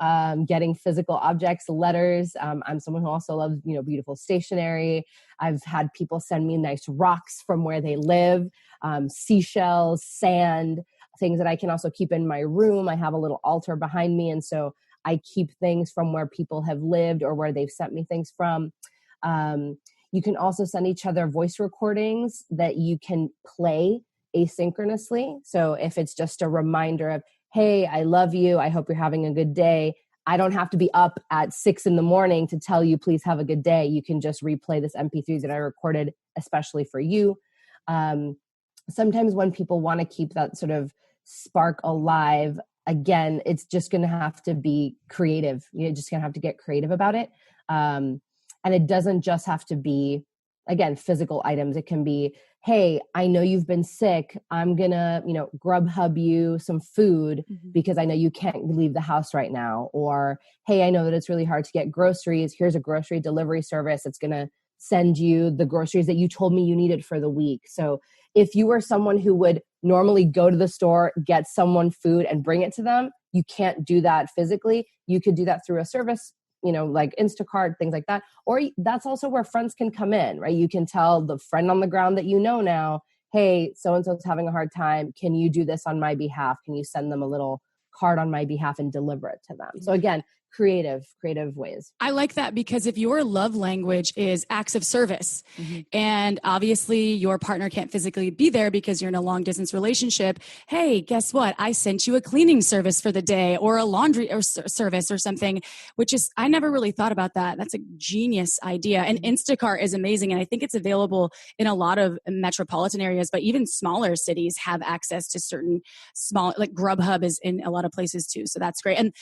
getting physical objects, letters. I'm someone who also loves, beautiful stationery. I've had people send me nice rocks from where they live, seashells, sand, things that I can also keep in my room. I have a little altar behind me. And so I keep things from where people have lived or where they've sent me things from. You can also send each other voice recordings that you can play asynchronously. So if it's just a reminder of, hey, I love you, I hope you're having a good day, I don't have to be up at 6 a.m. to tell you, please have a good day. You can just replay this MP3 that I recorded, especially for you. Sometimes when people want to keep that sort of spark alive, again, it's just going to have to be creative. You're just going to have to get creative about it. And it doesn't just have to be, again, physical items. It can be, hey, I know you've been sick. I'm going to, Grubhub you some food because I know you can't leave the house right now. Or, hey, I know that it's really hard to get groceries. Here's a grocery delivery service. It's going to send you the groceries that you told me you needed for the week. So if you were someone who would normally go to the store, get someone food and bring it to them, you can't do that physically. You could do that through a service, like Instacart, things like that. Or that's also where friends can come in, right? You can tell the friend on the ground that now, hey, so-and-so's having a hard time. Can you do this on my behalf? Can you send them a little card on my behalf and deliver it to them? So again, creative ways. I like that, because if your love language is acts of service, and obviously your partner can't physically be there because you're in a long distance relationship, hey, guess what? I sent you a cleaning service for the day, or a laundry or service or something, which is, I never really thought about that. That's a genius idea. And Instacart is amazing. And I think it's available in a lot of metropolitan areas, but even smaller cities have access to certain small, like Grubhub is in a lot of places too. So that's great. And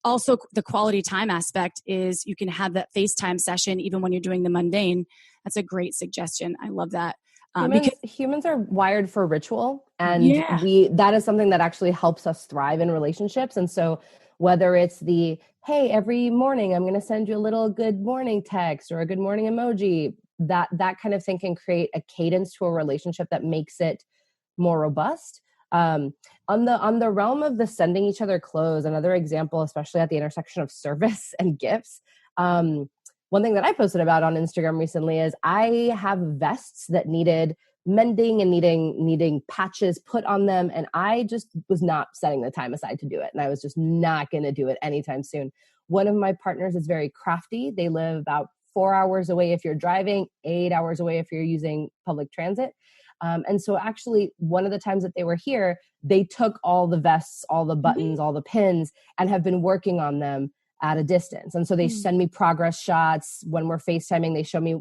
also, the quality time aspect is you can have that FaceTime session even when you're doing the mundane. That's a great suggestion. I love that. Humans are wired for ritual, and Yeah. that is something that actually helps us thrive in relationships. And so whether it's hey, every morning I'm going to send you a little good morning text or a good morning emoji, that kind of thing can create a cadence to a relationship that makes it more robust. On the realm of the sending each other clothes, another example, especially at the intersection of service and gifts, one thing that I posted about on Instagram recently is I have vests that needed mending and needing patches put on them. And I just was not setting the time aside to do it. And I was just not going to do it anytime soon. One of my partners is very crafty. They live about 4 hours away if you're driving, 8 hours away if you're using public transit. And so actually one of the times that they were here, they took all the vests, all the buttons, all the pins, and have been working on them at a distance. And so they send me progress shots. When we're FaceTiming, they show me,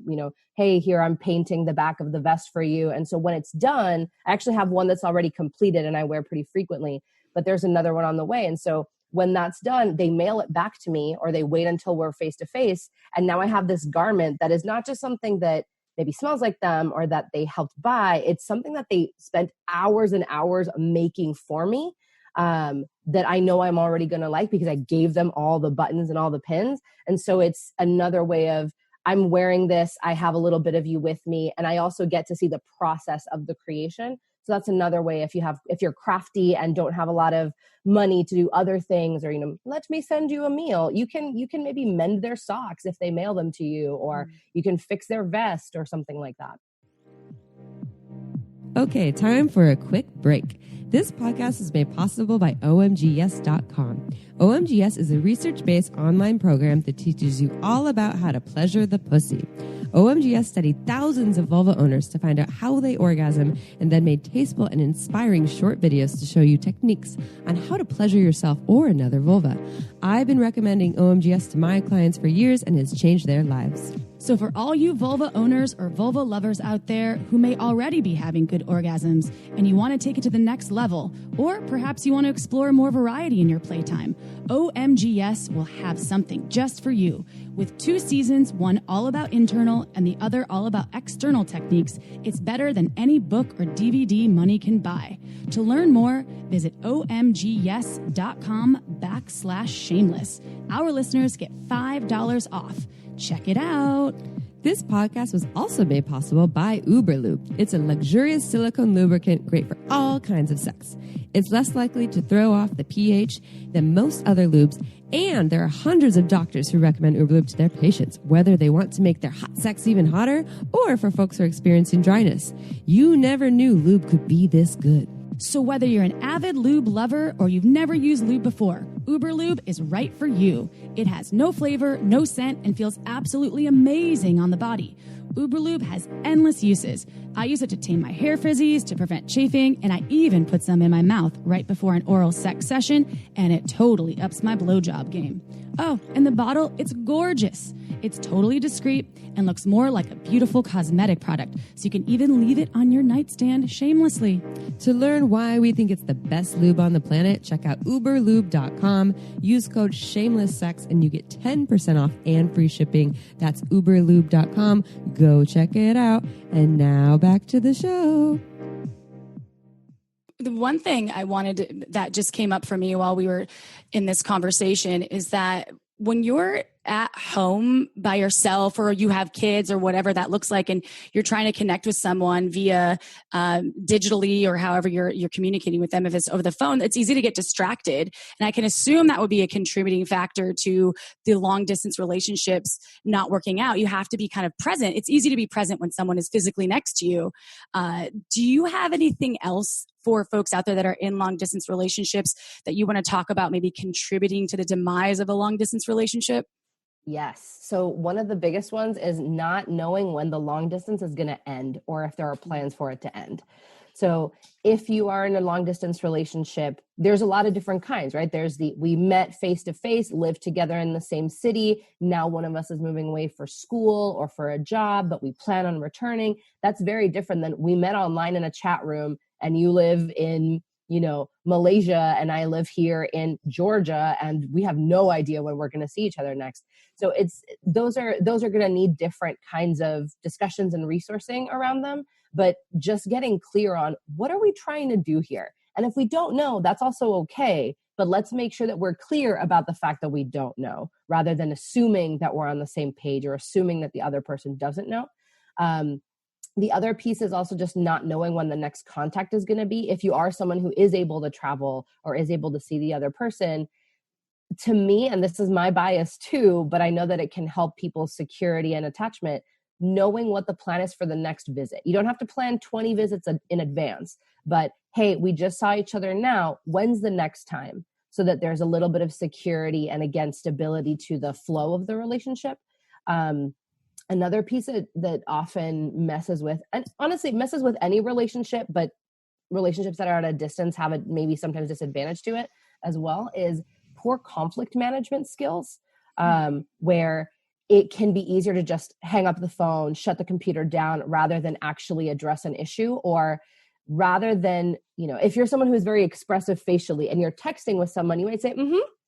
hey, here I'm painting the back of the vest for you. And so when it's done, I actually have one that's already completed and I wear pretty frequently, but there's another one on the way. And so when that's done, they mail it back to me or they wait until we're face to face. And now I have this garment that is not just something that maybe smells like them or that they helped buy. It's something that they spent hours and hours making for me. That I know I'm already going to like because I gave them all the buttons and all the pins. And so it's another way of I'm wearing this. I have a little bit of you with me. And I also get to see the process of the creation. So that's another way if you're crafty and don't have a lot of money to do other things or, let me send you a meal. You can maybe mend their socks if they mail them to you, or you can fix their vest or something like that. Okay, time for a quick break. This podcast is made possible by OMGYes.com. OMGYes is a research-based online program that teaches you all about how to pleasure the pussy. OMGYes studied thousands of vulva owners to find out how they orgasm and then made tasteful and inspiring short videos to show you techniques on how to pleasure yourself or another vulva. I've been recommending OMGYes to my clients for years and it's changed their lives. So for all you vulva owners or vulva lovers out there who may already be having good orgasms and you want to take it to the next level, or perhaps you want to explore more variety in your playtime, OMGYes will have something just for you. With 2 seasons, one all about internal and the other all about external techniques, it's better than any book or DVD money can buy. To learn more, visit omgyes.com/shameless. Our listeners get $5 off. Check it out. This podcast was also made possible by Uberlube. It's a luxurious silicone lubricant great for all kinds of sex. It's less likely to throw off the pH than most other lubes, and there are hundreds of doctors who recommend Uberlube to their patients, whether they want to make their hot sex even hotter or for folks who are experiencing dryness. You never knew lube could be this good. So whether you're an avid lube lover or you've never used lube before, Uberlube is right for you. It has no flavor, no scent, and feels absolutely amazing on the body. Uberlube has endless uses. I use it to tame my hair frizzies, to prevent chafing, and I even put some in my mouth right before an oral sex session, and it totally ups my blowjob game. Oh, and the bottle, it's gorgeous. It's totally discreet and looks more like a beautiful cosmetic product, so you can even leave it on your nightstand shamelessly. To learn why we think it's the best lube on the planet, check out uberlube.com. Use code SHAMELESSSEX and you get 10% off and free shipping. That's uberlube.com. Go check it out. And now back to the show. The one thing that just came up for me while we were in this conversation is that when you're at home by yourself or you have kids or whatever that looks like, and you're trying to connect with someone via digitally or however you're communicating with them, if it's over the phone, it's easy to get distracted. And I can assume that would be a contributing factor to the long distance relationships not working out. You have to be kind of present. It's easy to be present when someone is physically next to you. Do you have anything else for folks out there that are in long distance relationships that you want to talk about maybe contributing to the demise of a long distance relationship? Yes. So one of the biggest ones is not knowing when the long distance is going to end or if there are plans for it to end. So if you are in a long distance relationship, there's a lot of different kinds, right? There's we met face to face, lived together in the same city. Now one of us is moving away for school or for a job, but we plan on returning. That's very different than we met online in a chat room and you live in Malaysia and I live here in Georgia, and we have no idea when we're going to see each other next. So those are going to need different kinds of discussions and resourcing around them, but just getting clear on what are we trying to do here? And if we don't know, that's also okay, but let's make sure that we're clear about the fact that we don't know, rather than assuming that we're on the same page or assuming that the other person doesn't know. The other piece is also just not knowing when the next contact is going to be. If you are someone who is able to travel or is able to see the other person, to me, and this is my bias too, but I know that it can help people's security and attachment, knowing what the plan is for the next visit. You don't have to plan 20 visits in advance, but hey, we just saw each other now. When's the next time? So that there's a little bit of security and, again, stability to the flow of the relationship. Another piece that often messes with, and honestly messes with any relationship, but relationships that are at a distance have a maybe sometimes disadvantage to it as well, is poor conflict management skills, where it can be easier to just hang up the phone, shut the computer down, rather than actually address an issue, or rather than, if you're someone who's very expressive facially and you're texting with someone, you might say,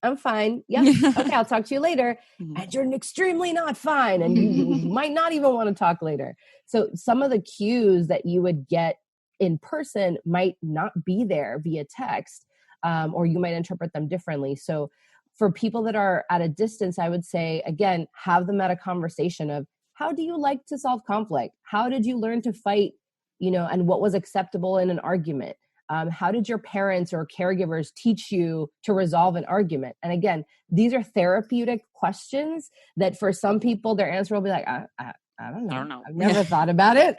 I'm fine. Yeah. Okay. I'll talk to you later. And you're extremely not fine. And you might not even want to talk later. So some of the cues that you would get in person might not be there via text, or you might interpret them differently. So for people that are at a distance, I would say, again, have them at a conversation of, how do you like to solve conflict? How did you learn to fight, and what was acceptable in an argument? How did your parents or caregivers teach you to resolve an argument? And again, these are therapeutic questions that for some people, their answer will be like, I don't know. I've never thought about it.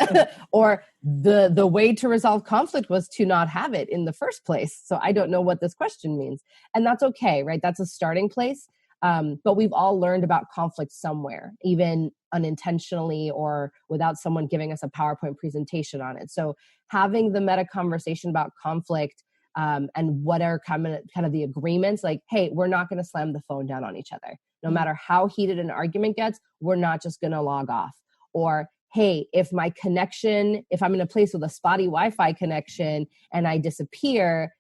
Or the way to resolve conflict was to not have it in the first place. So I don't know what this question means. And that's okay, right? That's a starting place. But we've all learned about conflict somewhere, even unintentionally or without someone giving us a PowerPoint presentation on it. So having the meta conversation about conflict, and what are kind of the agreements, like, hey, we're not going to slam the phone down on each other. No matter how heated an argument gets, we're not just going to log off. Or, hey, if I'm in a place with a spotty Wi-Fi connection and I disappear,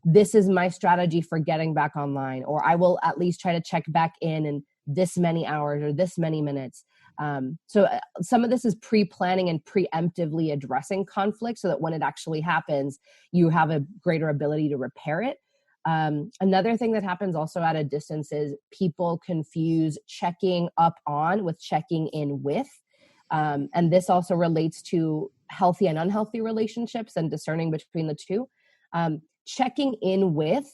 this is my strategy for getting back online, or I will at least try to check back in this many hours or this many minutes. So some of this is pre-planning and preemptively addressing conflict so that when it actually happens, you have a greater ability to repair it. Another thing that happens also at a distance is people confuse checking up on with checking in with. And this also relates to healthy and unhealthy relationships and discerning between the two. Checking in with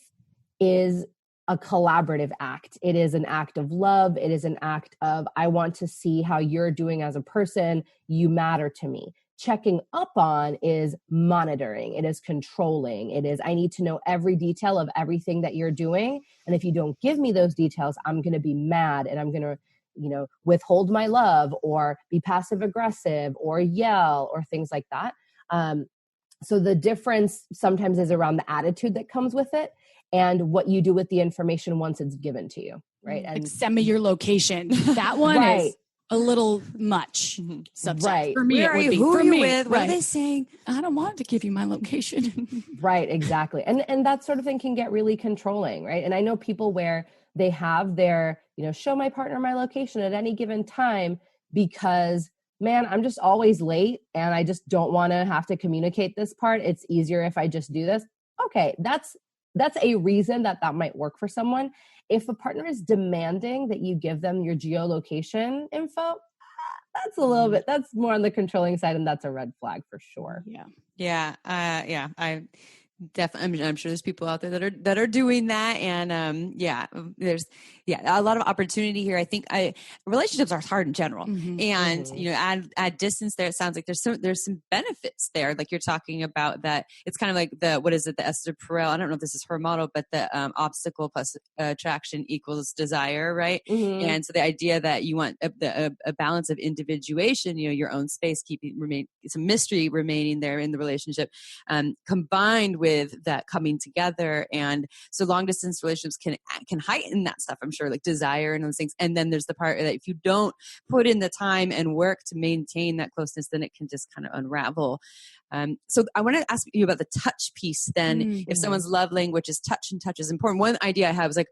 is a collaborative act. It is an act of love. It is an act of, I want to see how you're doing as a person. You matter to me. Checking up on is monitoring. It is controlling. It is, I need to know every detail of everything that you're doing. And if you don't give me those details, I'm going to be mad and I'm going to, withhold my love or be passive aggressive or yell or things like that. So the difference sometimes is around the attitude that comes with it and what you do with the information once it's given to you, right? And send me your location. That one is a little much. Subject. Right. For me, Where it would are you? be. Who For are you me, with? What right. are they saying? I don't want to give you my location. Right, exactly. And that sort of thing can get really controlling, right? And I know people where they have their, show my partner my location at any given time because, man, I'm just always late and I just don't want to have to communicate this part. It's easier if I just do this. Okay, that's a reason that might work for someone. If a partner is demanding that you give them your geolocation info, that's a little bit, that's more on the controlling side, and that's a red flag for sure. Yeah. I definitely, I'm sure there's people out there that are doing that. And there's a lot of opportunity here. I think relationships are hard in general. And at distance there, it sounds like there's some benefits there. Like you're talking about that. It's kind of like the Esther Perel, I don't know if this is her model, but the obstacle plus attraction equals desire. Right. Mm-hmm. And so the idea that you want a balance of individuation, your own space, keeping some mystery remaining there in the relationship, combined with with that coming together. And so long distance relationships can heighten that stuff, I'm sure, like desire and those things. And then there's the part that if you don't put in the time and work to maintain that closeness, then it can just kind of unravel. So I want to ask you about the touch piece then. Mm-hmm. If someone's love language is touch, and touch is important. One idea I have is like,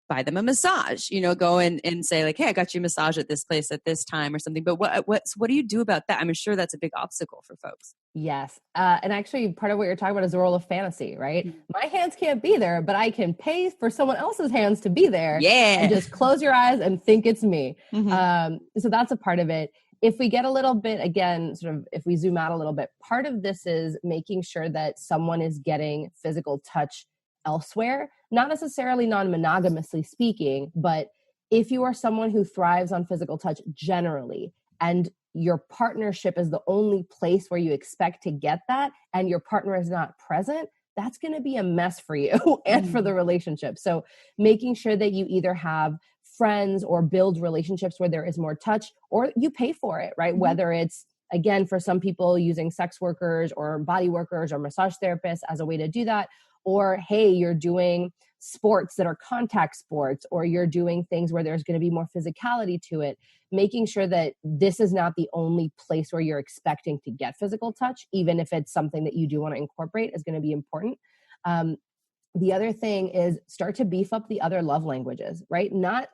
buy them a massage, go and say like, hey, I got you a massage at this place at this time or something. But what do you do about that? I'm sure that's a big obstacle for folks. Yes. And actually part of what you're talking about is the role of fantasy, right? Mm-hmm. My hands can't be there, but I can pay for someone else's hands to be there. Yeah. And just close your eyes and think it's me. Mm-hmm. So that's a part of it. If we get a little bit, again, sort of, if we zoom out a little bit, part of this is making sure that someone is getting physical touch elsewhere, not necessarily non-monogamously speaking, but if you are someone who thrives on physical touch generally, and your partnership is the only place where you expect to get that, and your partner is not present, that's going to be a mess for you and for the relationship. So making sure that you either have friends or build relationships where there is more touch, or you pay for it, right? Mm-hmm. Whether it's, again, for some people using sex workers or body workers or massage therapists as a way to do that, or, hey, you're doing sports that are contact sports, or you're doing things where there's going to be more physicality to it, making sure that this is not the only place where you're expecting to get physical touch, even if it's something that you do want to incorporate, is going to be important. The other thing is start to beef up the other love languages, right? Not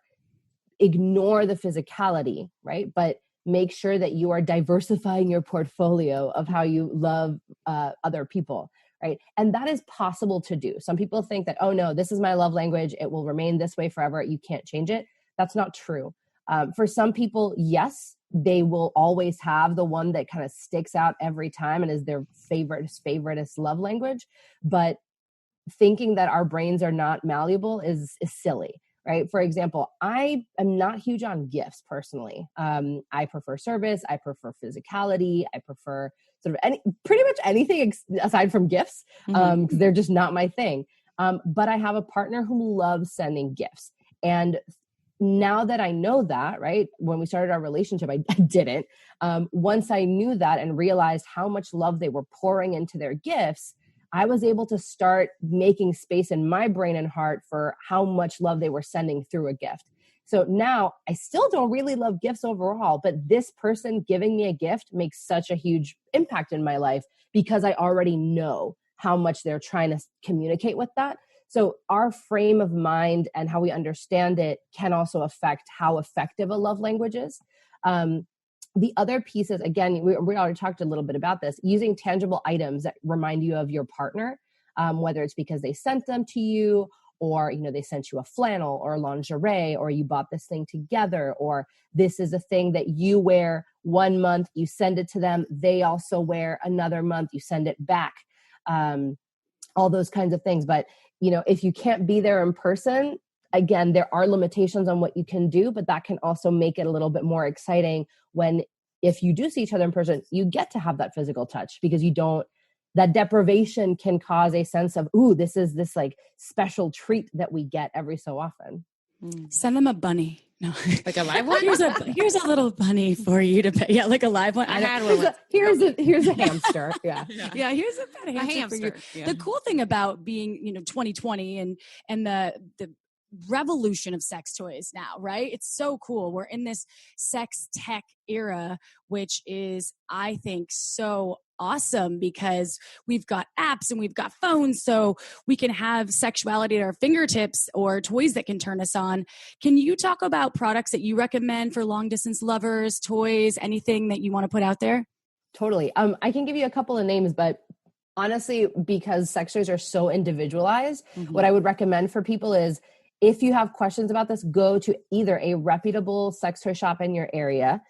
ignore the physicality, right? But make sure that you are diversifying your portfolio of how you love other people. Right. And that is possible to do. Some people think that, oh no, this is my love language. It will remain this way forever. You can't change it. That's not true. For some people, yes, they will always have the one that kind of sticks out every time and is their favoriteest love language. But thinking that our brains are not malleable is silly. Right. For example, I am not huge on gifts personally. I prefer service. I prefer physicality. I prefer sort of pretty much anything aside from gifts, because they're just not my thing. But I have a partner who loves sending gifts. And now that I know that, right, when we started our relationship, I didn't. Once I knew that and realized how much love they were pouring into their gifts, I was able to start making space in my brain and heart for how much love they were sending through a gift. So now I still don't really love gifts overall, but this person giving me a gift makes such a huge impact in my life because I already know how much they're trying to communicate with that. So our frame of mind and how we understand it can also affect how effective a love language is. The other pieces, again, we already talked a little bit about this, using tangible items that remind you of your partner, whether it's because they sent them to you, or, they sent you a flannel or lingerie, or you bought this thing together, or this is a thing that you wear 1 month, you send it to them, they also wear another month, you send it back, all those kinds of things. But, if you can't be there in person, again, there are limitations on what you can do, but that can also make it a little bit more exciting when, if you do see each other in person, you get to have that physical touch, because that deprivation can cause a sense of, ooh, this is this like special treat that we get every so often. Send them a bunny. No, like a live one. Here's a little bunny for you to pay. Yeah, like a live one. I had one. Here's a hamster. Yeah. Yeah. Here's a pet hamster for you. Yeah. The cool thing about being 2020 and the revolution of sex toys now, right? It's so cool. We're in this sex tech era, which is, I think, so awesome because we've got apps and we've got phones, so we can have sexuality at our fingertips or toys that can turn us on. Can you talk about products that you recommend for long distance lovers, toys, anything that you want to put out there? Totally. I can give you a couple of names, but honestly, because sex toys are so individualized, what I would recommend for people is, if you have questions about this, go to either a reputable sex toy shop in your area,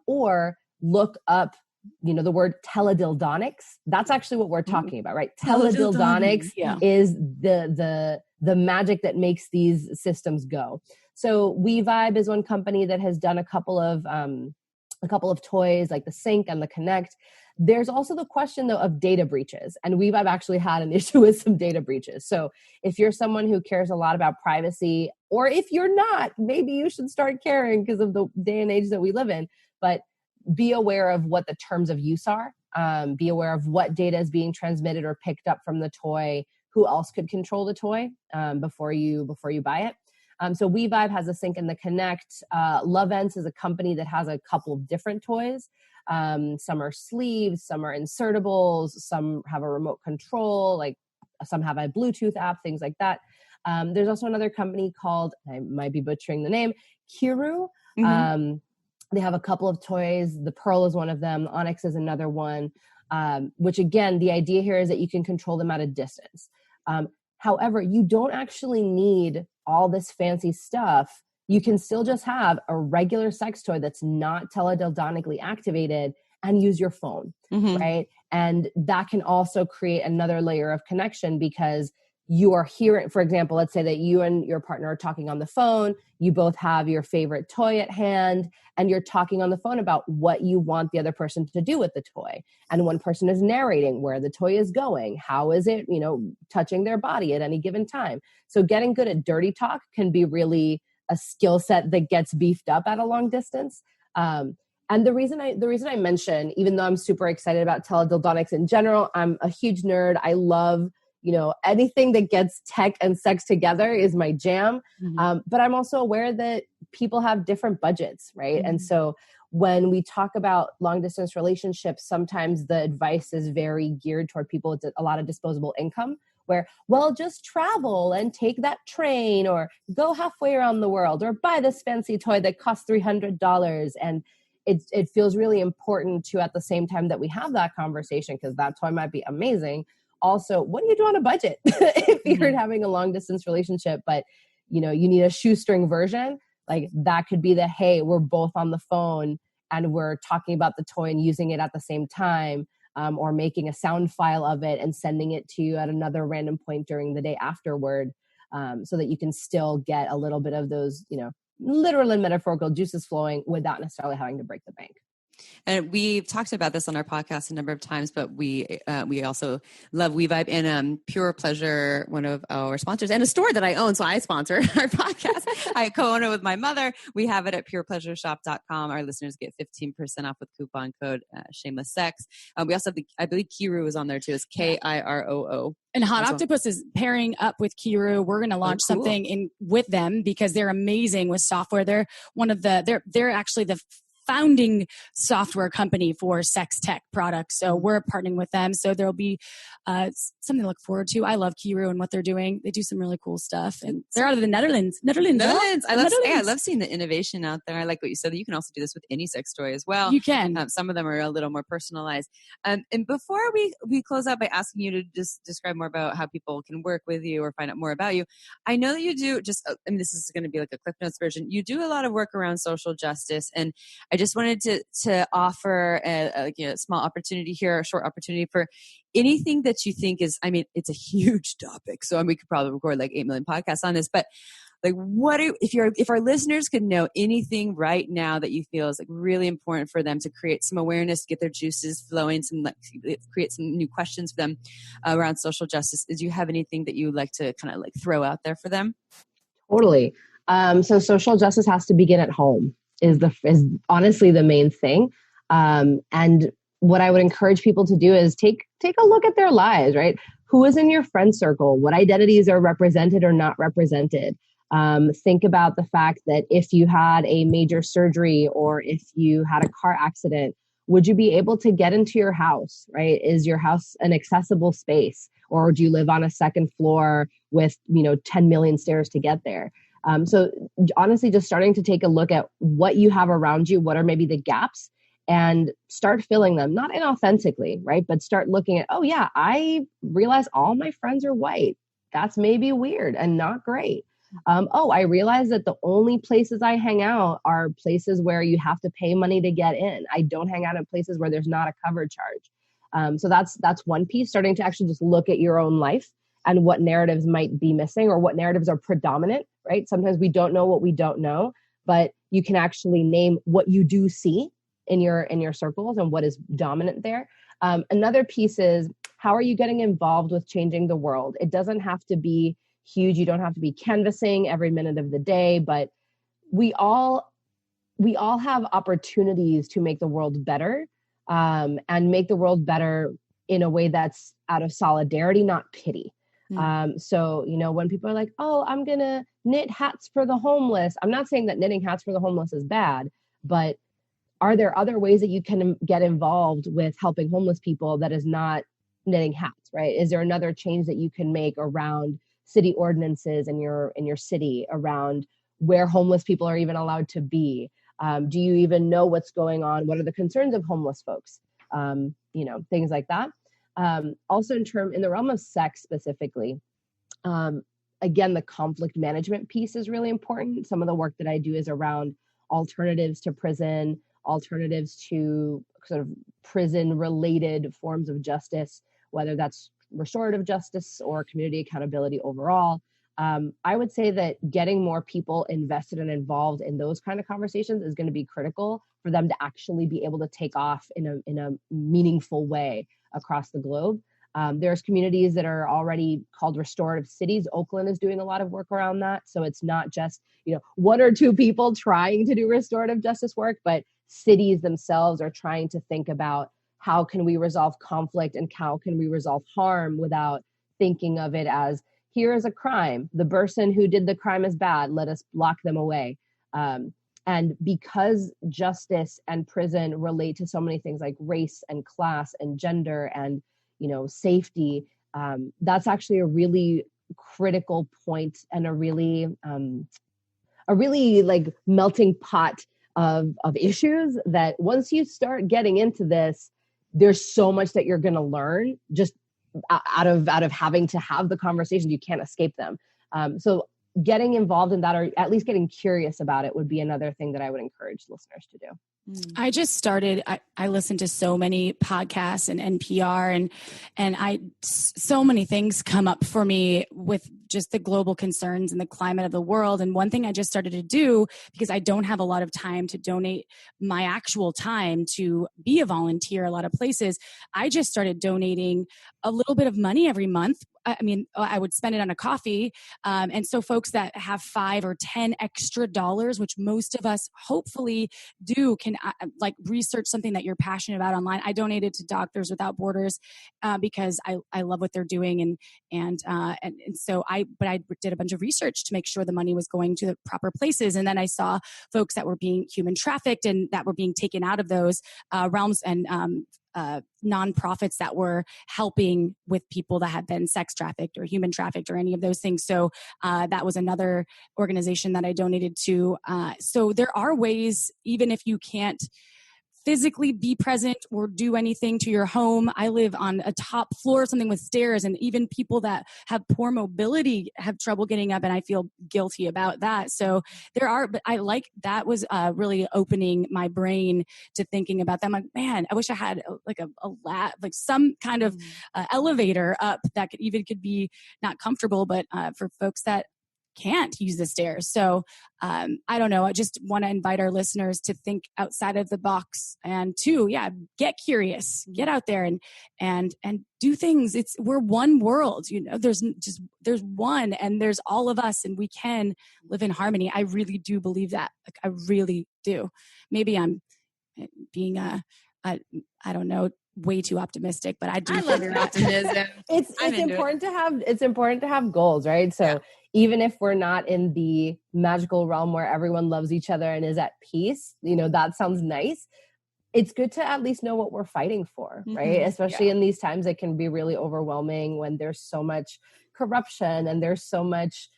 or look up, the word teledildonics. That's actually what we're talking about, right? Teledildonics is the magic that makes these systems go. So WeVibe is one company that has done a couple of toys like the Sync and the Connect. There's also the question, though, of data breaches. And WeVibe actually had an issue with some data breaches. So if you're someone who cares a lot about privacy, or if you're not, maybe you should start caring because of the day and age that we live in. But be aware of what the terms of use are. Be aware of what data is being transmitted or picked up from the toy. Who else could control the toy before you buy it? So WeVibe has a sync and the connect. Lovense is a company that has a couple of different toys. Some are sleeves, some are insertables, some have a remote control, like some have a Bluetooth app, things like that. There's also another company called, I might be butchering the name, Kiru. They have a couple of toys. The Pearl is one of them. Onyx is another one, which again, the idea here is that you can control them at a distance. However, you don't actually need all this fancy stuff. You can still just have a regular sex toy that's not teledildonically activated and use your phone, right? And that can also create another layer of connection because you are hearing, for example, let's say that you and your partner are talking on the phone, you both have your favorite toy at hand, and you're talking on the phone about what you want the other person to do with the toy. And one person is narrating where the toy is going, how is it, touching their body at any given time. So getting good at dirty talk can be really a skill set that gets beefed up at a long distance. And the reason I mention, even though I'm super excited about teledildonics in general, I'm a huge nerd. I love anything that gets tech and sex together is my jam. But I'm also aware that people have different budgets, right? And so when we talk about long distance relationships, sometimes the advice is very geared toward people with a lot of disposable income where, well, just travel and take that train or go halfway around the world or buy this fancy toy that costs $300. And it feels really important to, at the same time that we have that conversation, because that toy might be amazing, also, what do you do on a budget if you're having a long distance relationship, but you need a shoestring version? Like that could be the, hey, we're both on the phone and we're talking about the toy and using it at the same time, or making a sound file of it and sending it to you at another random point during the day afterward, so that you can still get a little bit of those, literal and metaphorical juices flowing without necessarily having to break the bank. And we've talked about this on our podcast a number of times, but we also love WeVibe and Pure Pleasure, one of our sponsors, and a store that I own, so I sponsor our podcast. I co-own it with my mother. We have it at purepleasureshop.com. Our listeners get 15% off with coupon code Shameless Sex. We also have I believe Kiru is on there too. It's Kiroo. And Hot Octopus is pairing up with Kiru. We're going to launch something with them because they're amazing with software. They're they're actually the founding software company for sex tech products. So we're partnering with them. So there'll be something to look forward to. I love Kiru and what they're doing. They do some really cool stuff. And they're out of the Netherlands. I love seeing the innovation out there. I like what you said, that you can also do this with any sex toy as well. You can. Some of them are a little more personalized. And before we close out by asking you to just describe more about how people can work with you or find out more about you, I know that you do this is going to be like a Cliff Notes version. You do a lot of work around social justice, and I just wanted to offer a small opportunity here, a short opportunity for anything that you think is, it's a huge topic. So we could probably record like 8 million podcasts on this, but like if our listeners could know anything right now that you feel is like really important for them to create some awareness, get their juices flowing, create some new questions for them around social justice, do you have anything that you would like to kind of like throw out there for them? Totally. So social justice has to begin at home. Is honestly the main thing. And what I would encourage people to do is take a look at their lives, right? Who is in your friend circle? What identities are represented or not represented? Think about the fact that if you had a major surgery or if you had a car accident, would you be able to get into your house, right? Is your house an accessible space? Or do you live on a second floor with, 10 million stairs to get there? So honestly, just starting to take a look at what you have around you, what are maybe the gaps, and start filling them, not inauthentically, right? But start looking at, oh yeah, I realize all my friends are white. That's maybe weird and not great. I realize that the only places I hang out are places where you have to pay money to get in. I don't hang out in places where there's not a cover charge. So that's one piece, starting to actually just look at your own life and what narratives might be missing or what narratives are predominant, right? Sometimes we don't know what we don't know, but you can actually name what you do see in your circles and what is dominant there. Another piece is, how are you getting involved with changing the world? It doesn't have to be huge. You don't have to be canvassing every minute of the day, but we all have opportunities to make the world better. and make the world better in a way that's out of solidarity, not pity. So, when people are like, oh, I'm going to knit hats for the homeless. I'm not saying that knitting hats for the homeless is bad, but are there other ways that you can get involved with helping homeless people that is not knitting hats, right? Is there another change that you can make around city ordinances in your city, around where homeless people are even allowed to be? Do you even know what's going on? What are the concerns of homeless folks? Things like that. Also in the realm of sex specifically, again, the conflict management piece is really important. Some of the work that I do is around alternatives to prison, alternatives to sort of prison related forms of justice, whether that's restorative justice or community accountability overall. I would say that getting more people invested and involved in those kind of conversations is going to be critical for them to actually be able to take off in a meaningful way across the globe. There's communities that are already called restorative cities. Oakland is doing a lot of work around that. So it's not just, one or two people trying to do restorative justice work, but cities themselves are trying to think about how can we resolve conflict and how can we resolve harm without thinking of it as, here is a crime. The person who did the crime is bad. Let us lock them away. And because justice and prison relate to so many things like race and class and gender and safety, that's actually a really critical point and a really like melting pot of issues that once you start getting into this, there's so much that you're going to learn just out of having to have the conversations. You can't escape them. So getting involved in that, or at least getting curious about it, would be another thing that I would encourage listeners to do. I just started, I listen to so many podcasts and NPR and so many things come up for me with just the global concerns and the climate of the world. And one thing I just started to do, because I don't have a lot of time to donate my actual time to be a volunteer a lot of places, I just started donating a little bit of money every month. I mean, I would spend it on a coffee. And so folks that have $5 or $10 extra dollars, which most of us hopefully do, can like research something that you're passionate about online. I donated to Doctors Without Borders because I love what they're doing. And so I did a bunch of research to make sure the money was going to the proper places. And then I saw folks that were being human trafficked and that were being taken out of those realms, and nonprofits that were helping with people that had been sex trafficked or human trafficked or any of those things. So that was another organization that I donated to. So there are ways, even if you can't physically be present or do anything to your home. I live on a top floor, something with stairs, and even people that have poor mobility have trouble getting up, and I feel guilty about that. So there are, but I like that was really opening my brain to thinking about that. I'm like, man, I wish I had like a some kind of elevator up that could be not comfortable, but for folks that can't use the stairs. So I don't know. I just want to invite our listeners to think outside of the box and to, get curious, get out there and do things. We're one world, there's one, and there's all of us, and we can live in harmony. I really do believe that. Like, I really do. Maybe I'm being I don't know, way too optimistic, but I do. I love your optimism. It's important to have goals, right? So even if we're not in the magical realm where everyone loves each other and is at peace, that sounds nice. It's good to at least know what we're fighting for, right? Especially in these times, it can be really overwhelming when there's so much corruption and there's so much,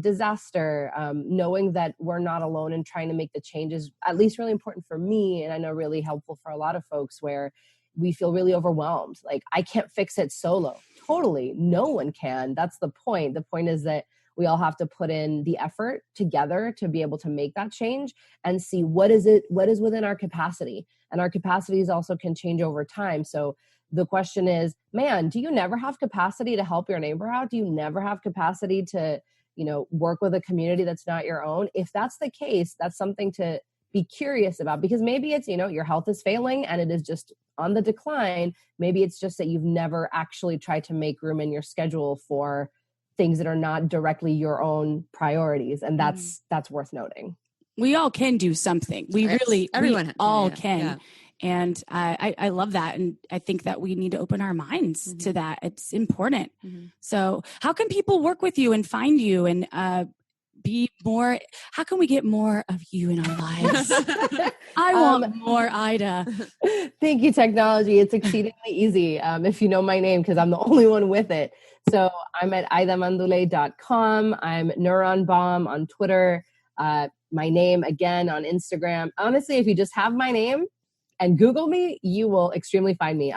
disaster. Knowing that we're not alone in trying to make the changes, at least really important for me, and I know really helpful for a lot of folks, where we feel really overwhelmed. Like, I can't fix it solo. Totally. No one can. That's the point. The point is that we all have to put in the effort together to be able to make that change and see what is within our capacity. And our capacities also can change over time. So the question is, man, do you never have capacity to help your neighbor out? Do you never have capacity to, work with a community that's not your own? If that's the case, that's something to be curious about, because maybe it's, your health is failing and it is just on the decline. Maybe it's just that you've never actually tried to make room in your schedule for things that are not directly your own priorities. And that's worth noting. We all can do something. Everyone all can. Yeah. And I love that. And I think that we need to open our minds to that. It's important. So how can people work with you and find you and be more, how can we get more of you in our lives? I want more Ida. Thank you, technology. It's exceedingly easy if you know my name, because I'm the only one with it. So I'm at aidamanduley.com. I'm Neuron Bomb on Twitter. My name again on Instagram. Honestly, if you just have my name and Google me, you will extremely find me.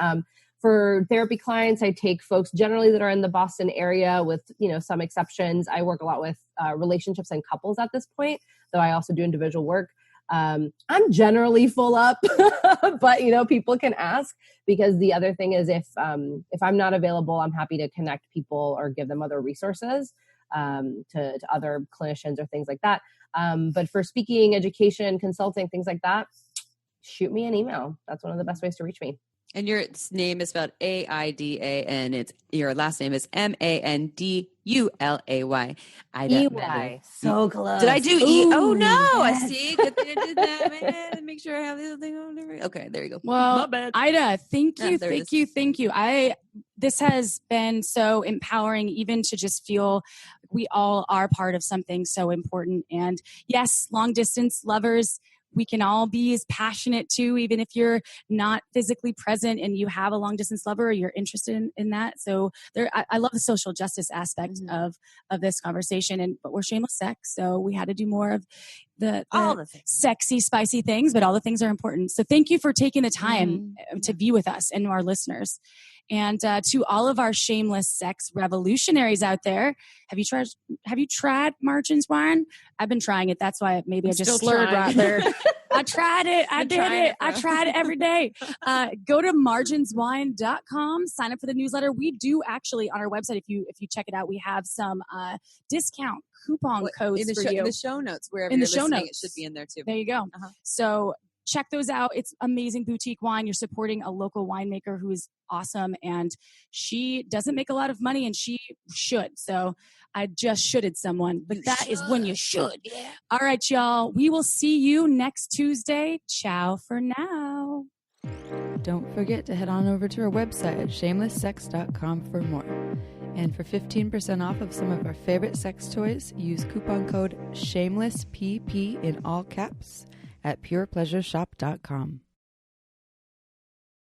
For therapy clients, I take folks generally that are in the Boston area with, some exceptions. I work a lot with relationships and couples at this point, though I also do individual work. I'm generally full up, but, people can ask, because the other thing is if I'm not available, I'm happy to connect people or give them other resources to other clinicians or things like that. But for speaking, education, consulting, things like that, shoot me an email. That's one of the best ways to reach me. And your name is spelled Aida, and your last name is Manduley. EY. So close. Did I do E? Oh no! Yes. I see. Good thing I did that, man. Make sure I have this thing on there. Okay, there you go. Well, my bad. Ida, thank you, there it thank you. This has been so empowering, even to just feel we all are part of something so important. And yes, long distance lovers, we can all be as passionate too, even if you're not physically present and you have a long distance lover or you're interested in that. So I love the social justice aspect of this conversation, but we're shameless sex. So we had to do more of the sexy, spicy things, but all the things are important. So thank you for taking the time to be with us and our listeners. And to all of our shameless sex revolutionaries out there, have you tried Margins wine? I've been trying it. That's why maybe I just slurred right there. I tried it. I did it. I tried it every day. Go to marginswine.com, sign up for the newsletter. We do actually on our website, if you check it out, we have some discount coupon codes for you. In the show notes, wherever in you're the show listening, notes. it should be in there too. There you go. So check those out. It's amazing boutique wine. You're supporting a local winemaker who is awesome, and she doesn't make a lot of money, and she should. So I just shoulded someone, but that is when you should. Yeah. All right, y'all. We will see you next Tuesday. Ciao for now. Don't forget to head on over to our website at shamelesssex.com for more. And for 15% off of some of our favorite sex toys, use coupon code SHAMELESSPP in all caps at purepleasureshop.com.